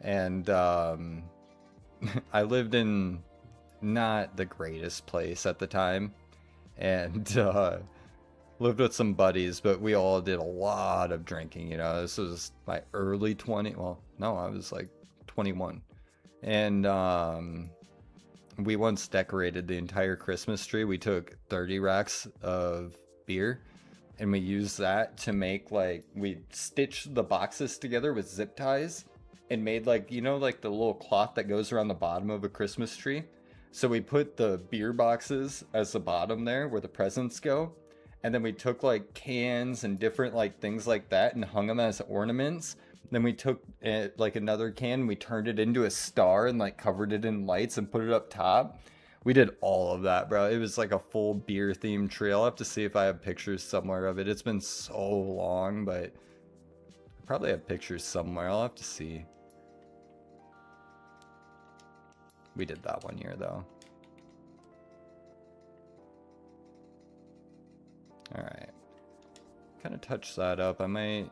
And I lived in not the greatest place at the time, and lived with some buddies, but we all did a lot of drinking, you know. This was my early 20, well, no, I was like 21. And we once decorated the entire Christmas tree. We took 30 racks of beer and we used that to make, like, we stitched the boxes together with zip ties and made, like, you know, like the little cloth that goes around the bottom of a Christmas tree. So we put the beer boxes as the bottom there where the presents go. And then we took like cans and different like things like that and hung them as ornaments. Then we took like another can, we turned it into a star and like covered it in lights and put it up top. We did all of that, bro. It was like a full beer themed tree. I'll have to see if I have pictures somewhere of it. It's been so long, but I probably have pictures somewhere. I'll have to see. We did that one year though. Alright. Kind of touch that up. I might...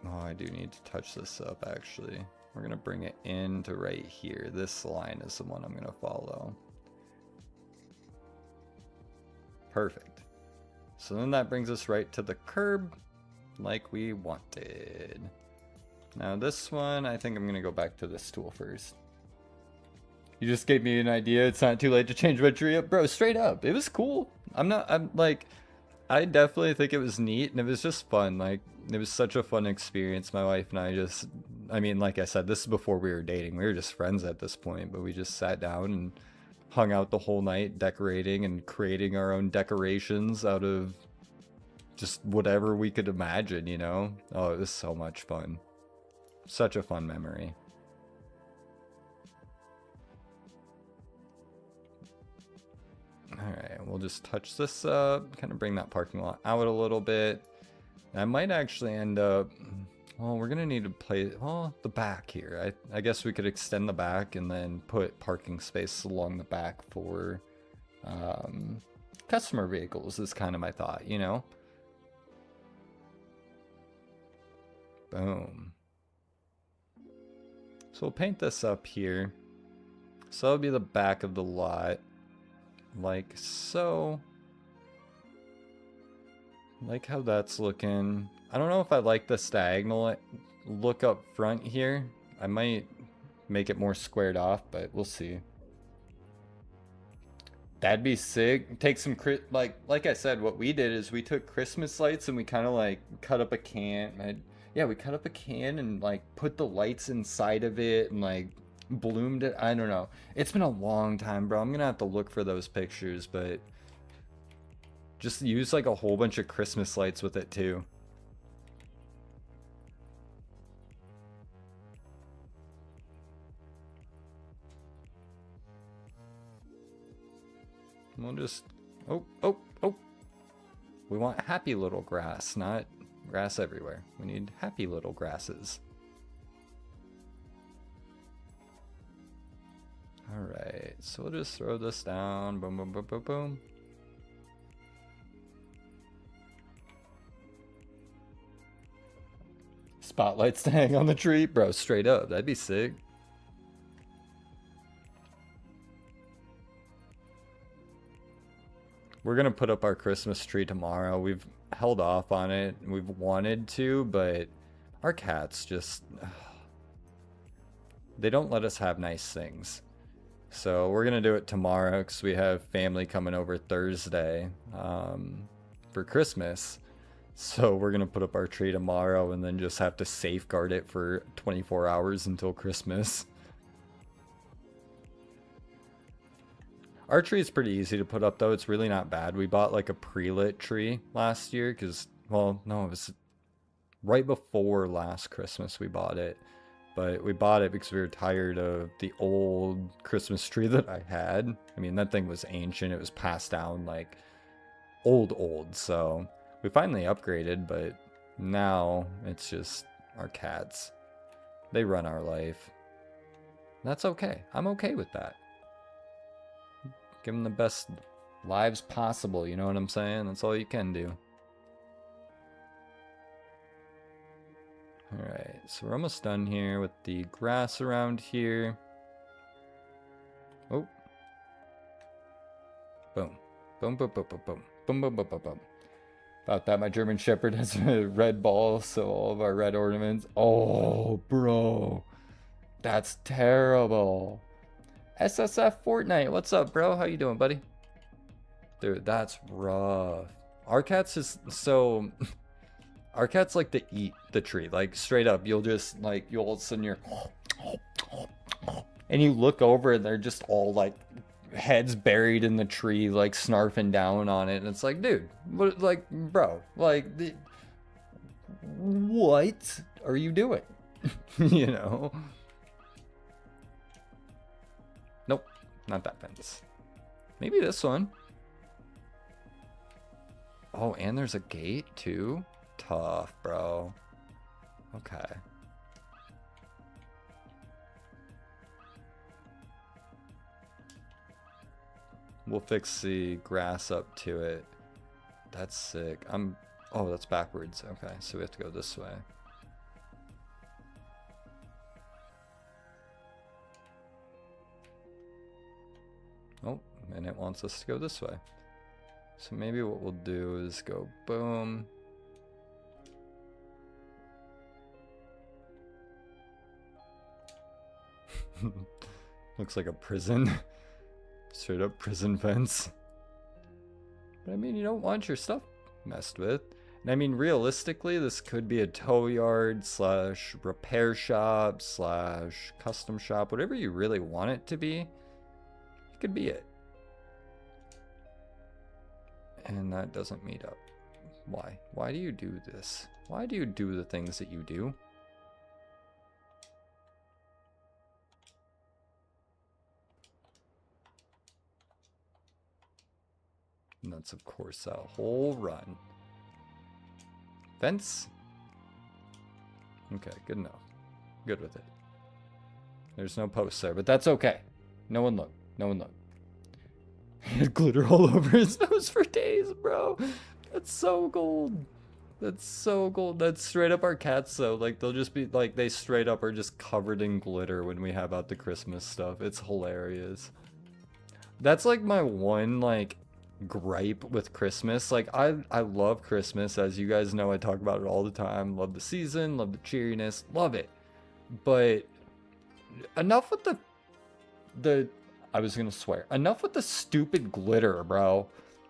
Oh, I do need to touch this up actually. We're going to bring it into right here. This line is the one I'm going to follow. Perfect. So then that brings us right to the curb like we wanted. Now this one, I think I'm going to go back to this tool first. You just gave me an idea. It's not too late to change my tree up. Bro, straight up. It was cool. I'm like, I definitely think it was neat and it was just fun. Like, it was such a fun experience. My wife and I just, I mean, like I said, this is before we were dating. We were just friends at this point, but we just sat down and hung out the whole night decorating and creating our own decorations out of just whatever we could imagine, you know? Oh, it was so much fun. Such a fun memory. Alright, we'll just touch this up, kind of bring that parking lot out a little bit. I might actually end up, well, we're gonna need to play, well, the back here. I guess we could extend the back and then put parking space along the back for customer vehicles is kind of my thought, you know? Boom. So we'll paint this up here. So that'll be the back of the lot. Like so. Like how that's looking. I don't know if I like the diagonal look up front here. I might make it more squared off, but we'll see. That'd be sick. Take some like I said, what we did is we took Christmas lights and we kind of like cut up a can. Yeah, we cut up a can and like put the lights inside of it and like bloomed it. I don't know. It's been a long time, bro. I'm gonna have to look for those pictures, but just use like a whole bunch of Christmas lights with it too. We'll just, oh. We want happy little grass, not grass everywhere. We need happy little grasses. Alright, so we'll just throw this down. Boom, boom, boom, boom, boom. Spotlights to hang on the tree? Bro, straight up. That'd be sick. We're gonna put up our Christmas tree tomorrow. We've held off on it. We've wanted to, but our cats just... they don't let us have nice things. So we're gonna do it tomorrow because we have family coming over Thursday for Christmas. So we're gonna put up our tree tomorrow and then just have to safeguard it for 24 hours until Christmas. Our tree is pretty easy to put up though. It's really not bad. We bought like a pre-lit tree last year because, well, no, it was right before last Christmas we bought it. But we bought it because we were tired of the old Christmas tree that I had. I mean, that thing was ancient. It was passed down like old. So we finally upgraded, but now it's just our cats. They run our life. That's okay. I'm okay with that. Give them the best lives possible, you know what I'm saying? That's all you can do. Alright, so we're almost done here with the grass around here. Oh. Boom. Boom, boom, boom, boom, boom. Boom, boom, boom, boom, boom. About that, my German Shepherd has a red ball, so all of our red ornaments. Oh, bro. That's terrible. SSF Fortnite, what's up, bro? How you doing, buddy? Dude, that's rough. Our cats is so... Our cats like to eat the tree, like straight up. You'll just like, you'll all of a sudden you're, and you look over and they're just all like heads buried in the tree, like snarfing down on it. And it's like, dude, what, like, bro, like, what are you doing? You know? Nope, not that fence. Maybe this one. Oh, and there's a gate too. Tough, bro. Okay. We'll fix the grass up to it. That's sick. Oh, that's backwards. Okay, so we have to go this way. Oh, and it wants us to go this way. So maybe what we'll do is go boom. Looks like a prison. Straight up prison fence. But I mean, you don't want your stuff messed with. And I mean, realistically, this could be a tow yard slash repair shop slash custom shop. Whatever you really want it to be, it could be it. And that doesn't meet up. Why? Why do you do this? Why do you do the things that you do? And that's, of course, that whole run. Fence? Okay, good enough. Good with it. There's no post there, but that's okay. No one looked. No one looked. He had glitter all over his nose for days, bro. That's so gold. That's so gold. That's straight up our cats, though. Like, they'll just be, like, they straight up are just covered in glitter when we have out the Christmas stuff. It's hilarious. That's, like, my one, like, gripe with Christmas. Like, I love Christmas. As you guys know, I talk about it all the time. Love the season, love the cheeriness, love it. But enough with the I was gonna swear. Enough with the stupid glitter, bro.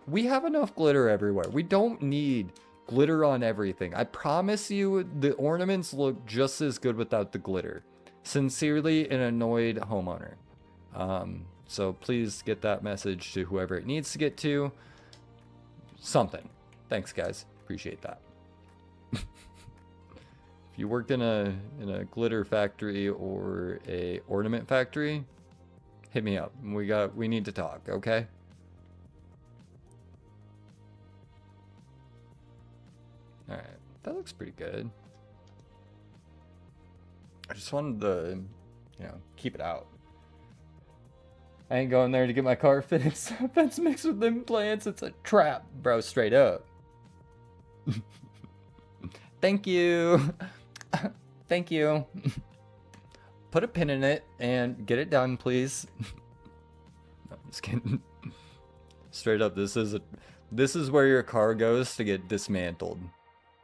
We have enough glitter everywhere. We don't need glitter on everything. I promise you, the ornaments look just as good without the glitter. Sincerely, an annoyed homeowner. So please get that message to whoever it needs to get to. Something. Thanks, guys. Appreciate that. If you worked in a glitter factory or a ornament factory, hit me up. We need to talk, okay? All right, that looks pretty good. I just wanted to, keep it out. I ain't going there to get my car fixed. Fence mixed with implants. It's a trap, bro. Straight up. Thank you. Thank you. Put a pin in it and get it done, please. No, I'm just kidding. Straight up, this is where your car goes to get dismantled.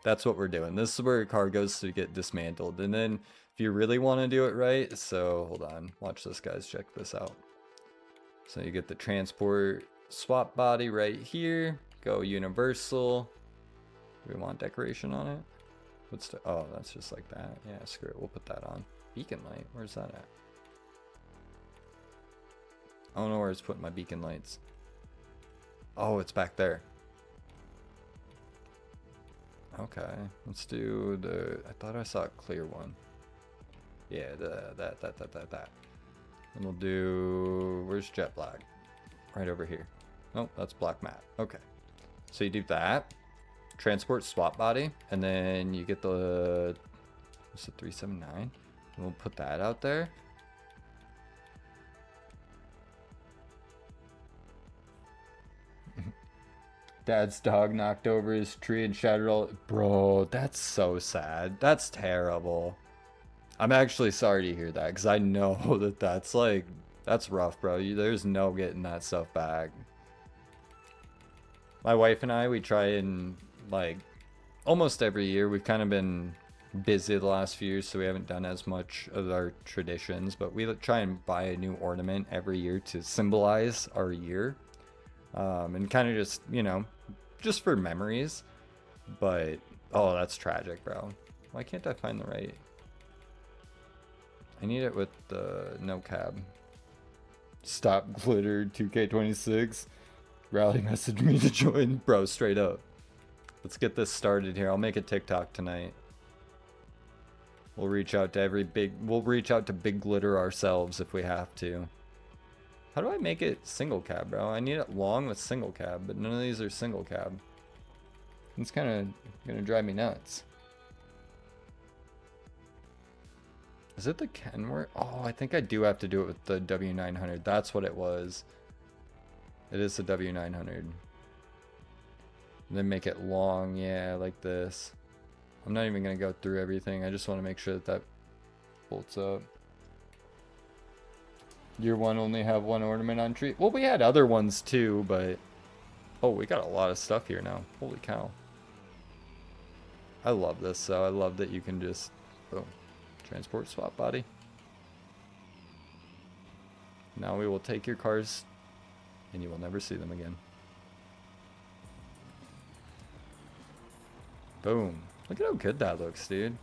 That's what we're doing. This is where your car goes to get dismantled. And then if you really want to do it right, so hold on. Watch this, guys. Check this out. So you get the transport swap body right here. Go universal. Do we want decoration on it? Oh, that's just like that. Yeah, screw it. We'll put that on. Beacon light. Where's that at? I don't know where it's putting my beacon lights. Oh, it's back there. Okay, let's do I thought I saw a clear one. Yeah, that. And we'll do, where's jet black? Right over here. Oh, that's black matte. Okay. So you do that. Transport swap body. And then you get the, what's it, 379? And we'll put that out there. Dad's dog knocked over his tree and shattered all. Bro, that's so sad. That's terrible. I'm actually sorry to hear that, because I know that's rough, bro. There's no getting that stuff back. My wife and I, we try and, like, almost every year. We've kind of been busy the last few years, so we haven't done as much of our traditions, but we try and buy a new ornament every year to symbolize our year. And kind of just, just for memories. But, oh, that's tragic, bro. Why can't I find the right... I need it with the no cab. Stop glitter 2K26. Rally messaged me to join. Bro, straight up. Let's get this started here. I'll make a TikTok tonight. We'll reach out to Big Glitter ourselves if we have to. How do I make it single cab, bro? I need it long with single cab, but none of these are single cab. It's kind of gonna drive me nuts. Is it the Kenworth? Oh, I think I do have to do it with the W900. That's what it was. It is the W900. And then make it long, yeah, like this. I'm not even gonna go through everything. I just want to make sure that bolts up. Year one only have one ornament on tree. Well, we had other ones too, but... Oh, we got a lot of stuff here now. Holy cow. I love this, so I love that you can just... Boom. Transport swap body. Now we will take your cars and you will never see them again. Boom. Look at how good that looks, dude.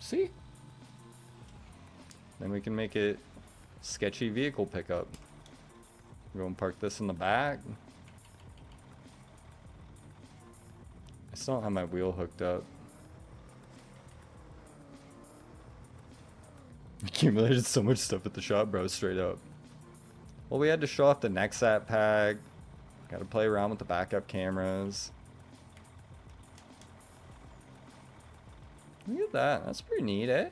See? Then we can make it sketchy vehicle pickup. Go and park this in the back. I still don't have my wheel hooked up. Accumulated so much stuff at the shop, bro, straight up. Well, we had to show off the Nexat pack. Got to play around with the backup cameras. Look at that. That's pretty neat, eh?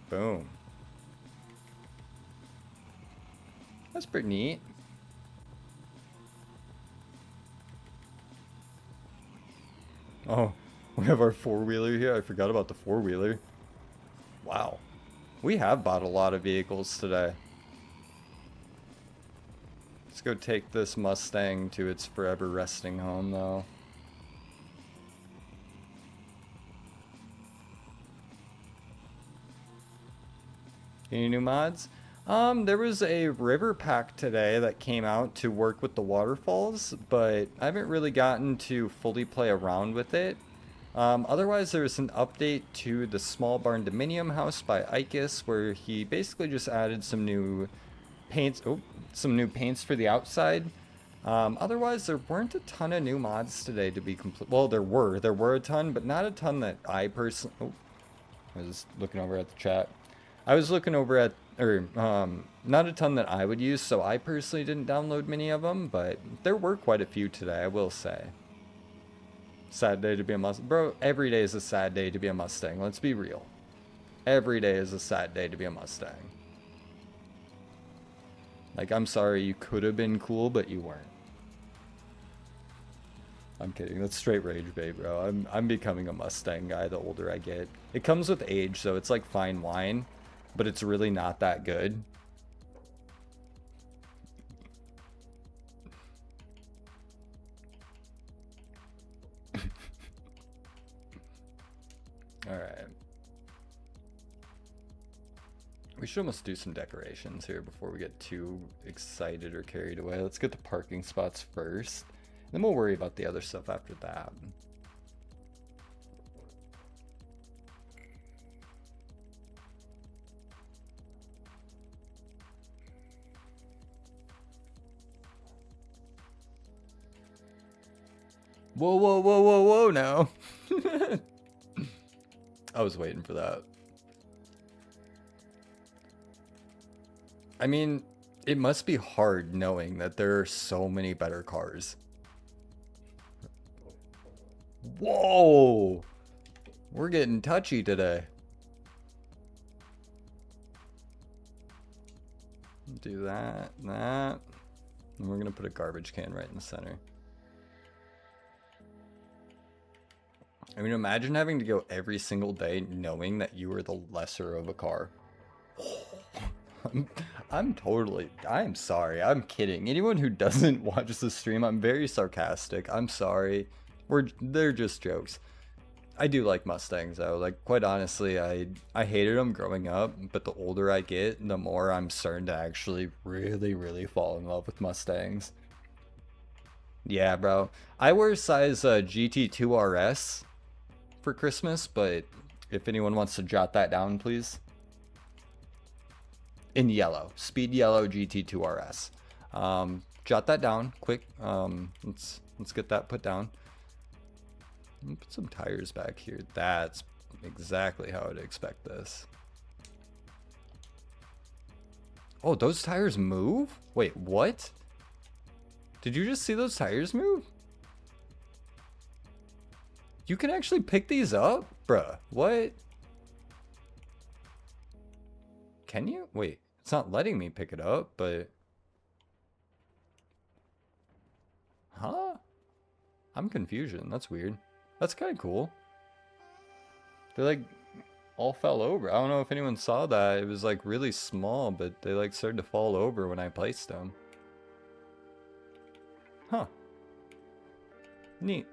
Boom. That's pretty neat. Oh, we have our four-wheeler here. I forgot about the four-wheeler. Wow. We have bought a lot of vehicles today. Let's go take this Mustang to its forever resting home, though. Any new mods? There was a river pack today that came out to work with the waterfalls, but I haven't really gotten to fully play around with it. Otherwise, there's an update to the Small Barn Dominium house by Icus, where he basically just added some new paints. Oh, some new paints for the outside. Otherwise, there weren't a ton of new mods today to be complete. Well, there were a ton, but not a ton that I personally. Oh, I was looking over at the chat. I was looking over at, not a ton that I would use, so I personally didn't download many of them, but there were quite a few today, I will say. Sad day to be a Mustang. Bro, every day is a sad day to be a Mustang. Let's be real. Every day is a sad day to be a Mustang. Like, I'm sorry, you could have been cool, but you weren't. I'm kidding. That's straight rage bait, bro. I'm becoming a Mustang guy the older I get. It comes with age, so it's like fine wine, but it's really not that good. Alright. We should almost do some decorations here before we get too excited or carried away. Let's get the parking spots first. Then we'll worry about the other stuff after that. Whoa, whoa, whoa, whoa, whoa, now. I was waiting for that. I mean, it must be hard knowing that there are so many better cars. Whoa! We're getting touchy today. Do that, that. And we're gonna put a garbage can right in the center. I mean, imagine having to go every single day knowing that you are the lesser of a car. I'm sorry. I'm kidding. Anyone who doesn't watch the stream, I'm very sarcastic. I'm sorry. They're just jokes. I do like Mustangs though. Like, quite honestly, I hated them growing up, but the older I get, the more I'm starting to actually really, really fall in love with Mustangs. Yeah, bro. I wear size GT2 RS for Christmas, but if anyone wants to jot that down, please. In yellow, speed yellow GT2 RS. Jot that down quick. Let's get that put down. Put some tires back here. That's exactly how I'd expect this. Oh, those tires move? Wait, what? Did you just see those tires move? You can actually pick these up? Bruh, what? Can you? Wait, it's not letting me pick it up, but... Huh? I'm confusion. That's weird. That's kind of cool. They like all fell over. I don't know if anyone saw that. It was like really small, but they like started to fall over when I placed them. Huh. Neat.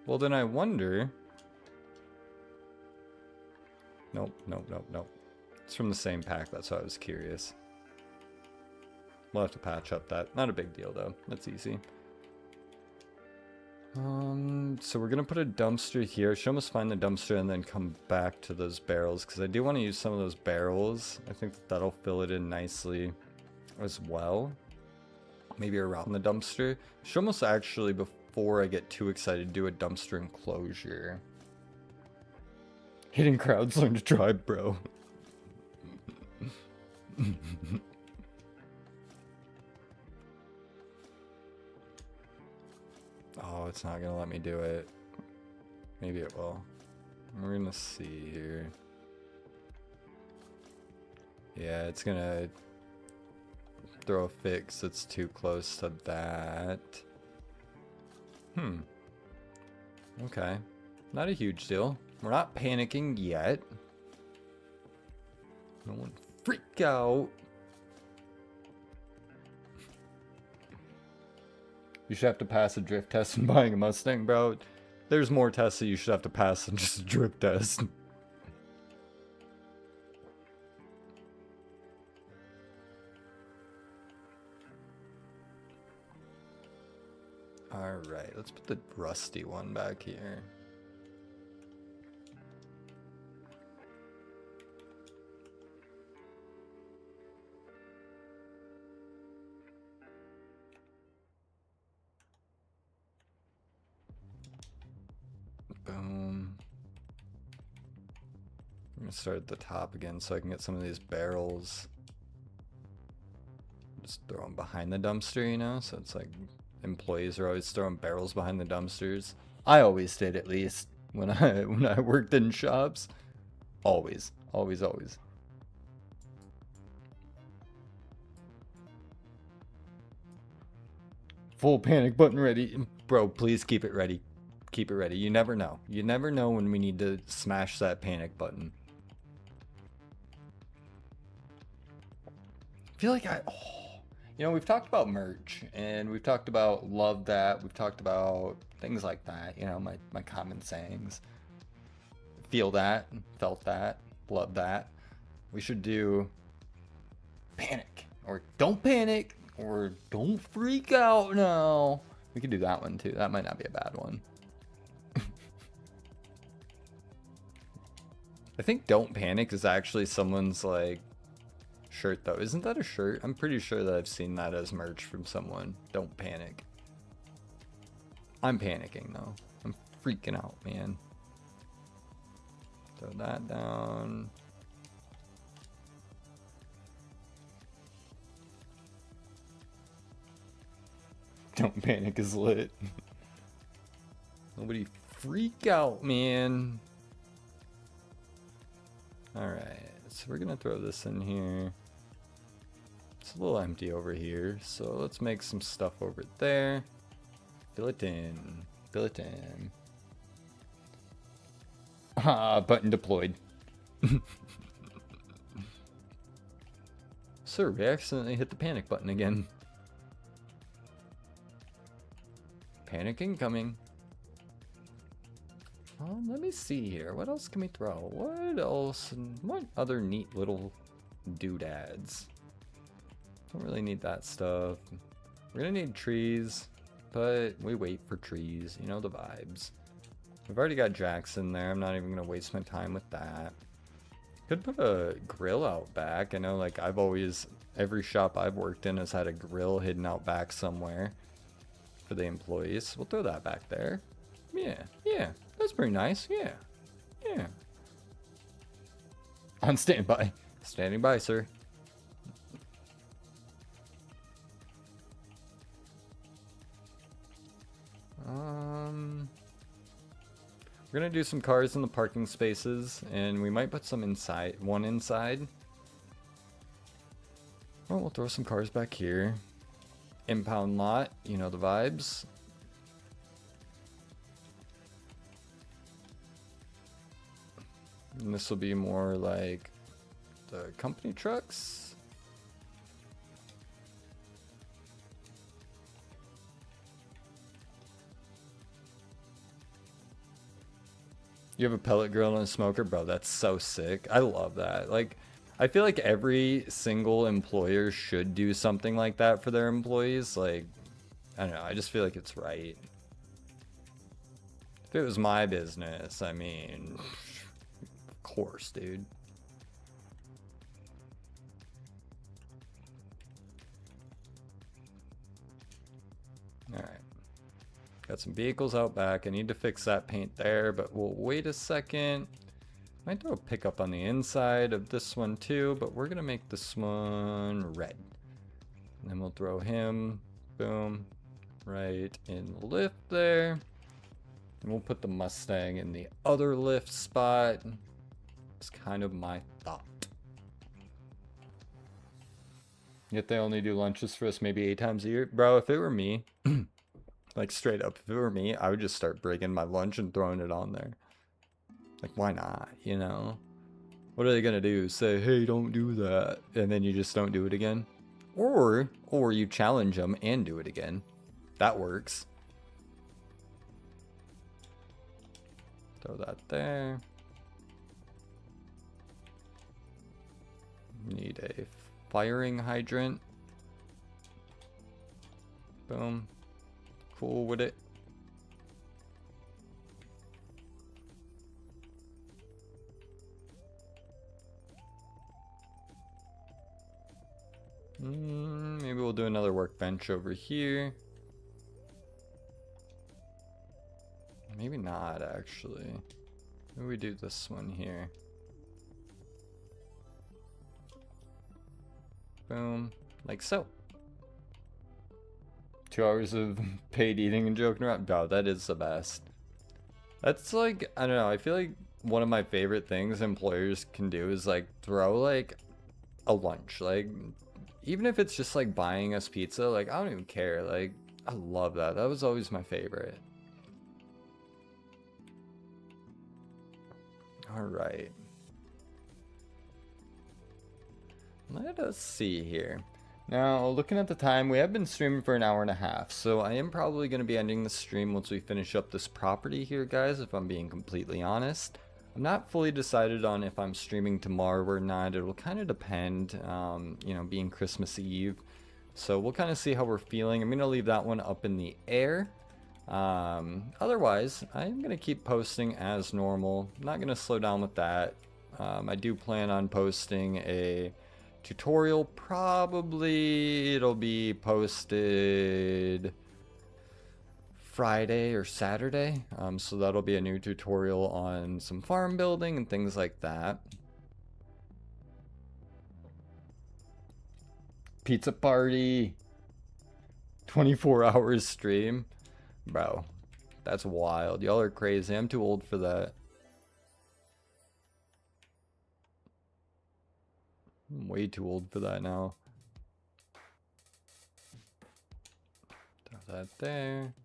Well, then I wonder... Nope, nope, nope, nope. It's from the same pack, that's why I was curious. We'll have to patch up that. Not a big deal, though. That's easy. So we're gonna put a dumpster here. Should almost find the dumpster and then come back to those barrels, because I do want to use some of those barrels. I think that'll fill it in nicely as well. Maybe around the dumpster. Should almost actually, before I get too excited, do a dumpster enclosure. Hidden crowds learn to drive, bro. Oh, it's not gonna let me do it. Maybe it will. We're gonna see here. Yeah, it's gonna throw a fix that's too close to that. Okay. Not a huge deal. We're not panicking yet. No one freak out. You should have to pass a drift test when buying a Mustang, bro. There's more tests that you should have to pass than just a drift test. Alright, let's put the rusty one back here. Boom. I'm gonna start at the top again so I can get some of these barrels. Just throw them behind the dumpster, you know? So it's like employees are always throwing barrels behind the dumpsters. I always did, at least when I worked in shops. Always, always, always. Full panic button ready. Bro, please keep it ready. Keep it ready. You never know. You never know when we need to smash that panic button. I feel like you know, we've talked about merch and we've talked about love that. We've talked about things like that. You know, my common sayings. Feel that, felt that, love that. We should do panic or don't panic or don't freak out now. We could do that one too. That might not be a bad one. I think don't panic is actually someone's like shirt though. Isn't that a shirt? I'm pretty sure that I've seen that as merch from someone. Don't panic. I'm panicking though. I'm freaking out, man. Throw that down. Don't panic is lit. Nobody freak out, man. Alright, so we're gonna throw this in here. It's a little empty over here, so let's make some stuff over there. Fill it in. Fill it in. Ah, button deployed. Sir, we accidentally hit the panic button again. Panic incoming. Let me see here. What else can we throw? What else? What other neat little doodads? Don't really need that stuff. We're gonna need trees, but we wait for trees. You know the vibes. We've already got Jackson there. I'm not even gonna waste my time with that. Could put a grill out back. I know, like, I've always, every shop I've worked in has had a grill hidden out back somewhere for the employees. We'll throw that back there. Yeah, yeah, that's pretty nice. Yeah, yeah. On standby. Standing by, sir. We're gonna do some cars in the parking spaces, and we might put some inside, one inside. Or we'll throw some cars back here. Impound lot, you know the vibes. And this will be more like the company trucks. You have a pellet grill and a smoker? Bro, that's so sick. I love that. Like, I feel like every single employer should do something like that for their employees. Like, I don't know. I just feel like it's right. If it was my business, I mean, of course, dude. Alright. Got some vehicles out back. I need to fix that paint there, but we'll wait a second. Might do a pickup on the inside of this one too, but we're gonna make this one red. And then we'll throw him, boom, right in the lift there. And we'll put the Mustang in the other lift spot. It's kind of my thought. Yet they only do lunches for us maybe 8 times a year. Bro, if it were me, like straight up, if it were me, I would just start bringing my lunch and throwing it on there. Like, why not, you know? What are they gonna do? Say, hey, don't do that, and then you just don't do it again? Or you challenge them and do it again. That works. Throw that there. Need a firing hydrant. Boom. Cool with it. Maybe we'll do another workbench over here. Maybe not, actually. Maybe we do this one here. Boom. Like so. 2 hours of paid eating and joking around. Bro, that is the best. That's like, I don't know, I feel like one of my favorite things employers can do is like throw like a lunch. Like, even if it's just like buying us pizza, like I don't even care. Like, I love that. That was always my favorite. All right. Let us see here. Now, looking at the time, we have been streaming for an hour and a half, so I am probably going to be ending the stream once we finish up this property here, guys, if I'm being completely honest. I'm not fully decided on if I'm streaming tomorrow or not. It'll kind of depend, you know, being Christmas Eve. So we'll kind of see how we're feeling. I'm going to leave that one up in the air. Otherwise, I'm going to keep posting as normal. I'm not going to slow down with that. I do plan on posting a tutorial. Probably it'll be posted Friday or Saturday, so that'll be a new tutorial on some farm building and things like that. Pizza party, 24 hours stream, bro, that's wild. Y'all are crazy. I'm too old for that. I'm way too old for that now. Throw that there.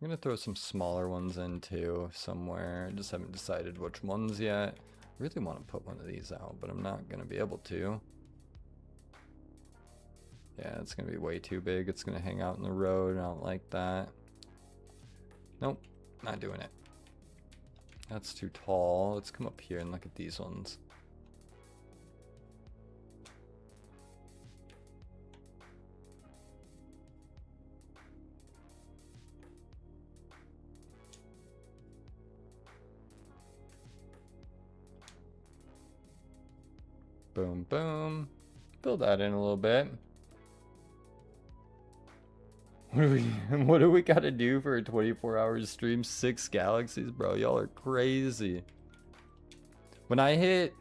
I'm gonna throw some smaller ones in too somewhere. I just haven't decided which ones yet. I really want to put one of these out, but I'm not gonna be able to. Yeah, it's gonna be way too big. It's gonna hang out in the road. I don't like that. Nope, not doing it. That's too tall. Let's come up here and look at these ones. Boom, boom. Fill that in a little bit. What do we gotta do for a 24-hour stream? 6 galaxies, bro. Y'all are crazy. When I hit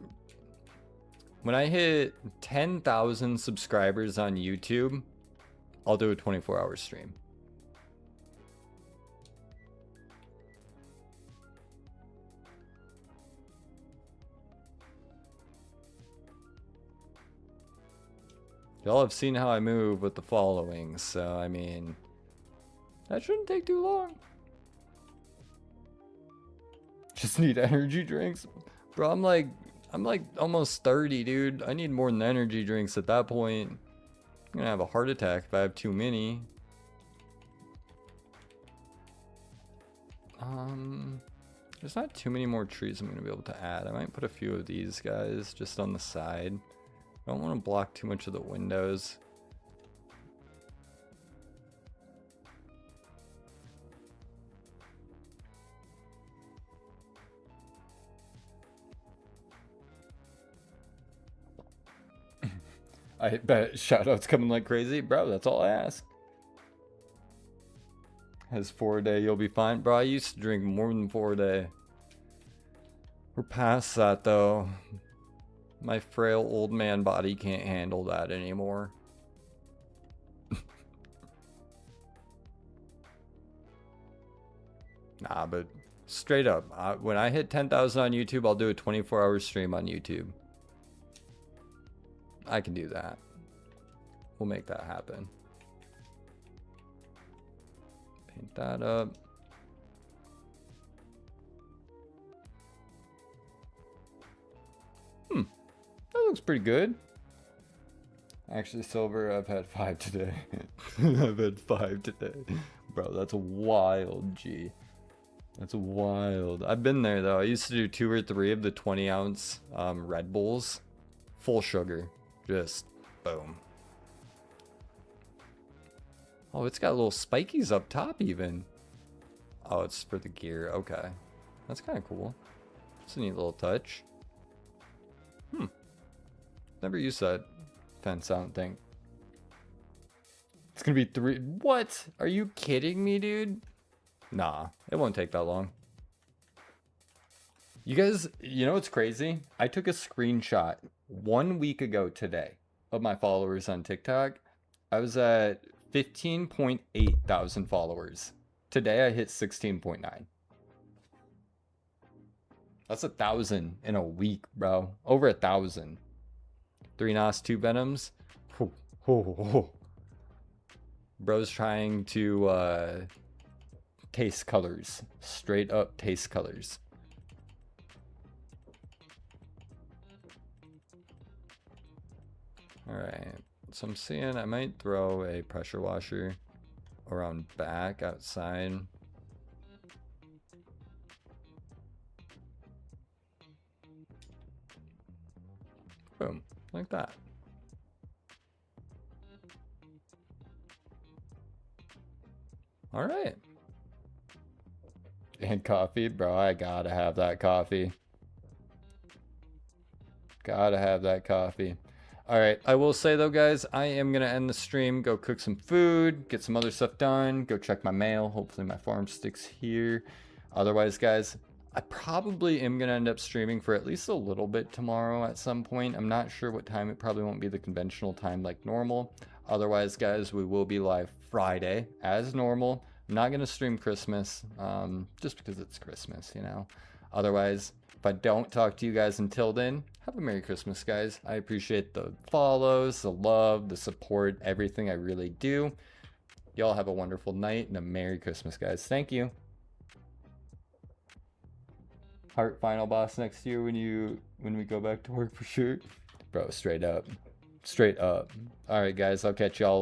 10,000 subscribers on YouTube, I'll do a 24-hour stream. Y'all have seen how I move with the following, so I mean, that shouldn't take too long. Just need energy drinks. Bro, I'm like almost 30, dude. I need more than energy drinks at that point. I'm gonna have a heart attack if I have too many. There's not too many more trees I'm going to be able to add. I might put a few of these guys just on the side. I don't want to block too much of the windows. I bet shoutouts coming like crazy. Bro, that's all I ask. Has 4-day, you'll be fine. Bro, I used to drink more than 4-day. We're past that though. My frail old man body can't handle that anymore. Nah, but straight up, when I hit 10,000 on YouTube, I'll do a 24-hour stream on YouTube. I can do that. We'll make that happen. Paint that up. That looks pretty good. Actually, silver, I've had 5 today. I've had 5 today. Bro, that's wild, G. That's wild. I've been there, though. I used to do 2 or 3 of the 20-ounce Red Bulls. Full sugar. Just boom. Oh, it's got little spikies up top, even. Oh, it's for the gear. Okay. That's kind of cool. It's a neat little touch. Never used that fence, I don't think. It's gonna be 3. What? Are you kidding me, dude? Nah, it won't take that long. You guys, you know what's crazy? I took a screenshot 1 week ago today of my followers on TikTok. I was at 15.8 thousand followers. Today I hit 16.9. That's 1,000 in a week, bro. Over 1,000. 3 Nos, 2 Venoms. Bro's trying to taste colors. Straight up taste colors. Alright. So I'm seeing I might throw a pressure washer around back outside. Boom. Like that. All right. And coffee, bro. I gotta have that coffee. Gotta have that coffee. All right. I will say though, guys, I am gonna end the stream, go cook some food, get some other stuff done, go check my mail. Hopefully my farm sticks here. Otherwise, guys, I probably am going to end up streaming for at least a little bit tomorrow at some point. I'm not sure what time. It probably won't be the conventional time like normal. Otherwise, guys, we will be live Friday as normal. I'm not going to stream Christmas just because it's Christmas, you know. Otherwise, if I don't talk to you guys until then, have a Merry Christmas, guys. I appreciate the follows, the love, the support, everything. I really do. Y'all have a wonderful night and a Merry Christmas, guys. Thank you. Heart final boss next year when we go back to work for sure. Bro, straight up. Straight up. All right, guys, I'll catch y'all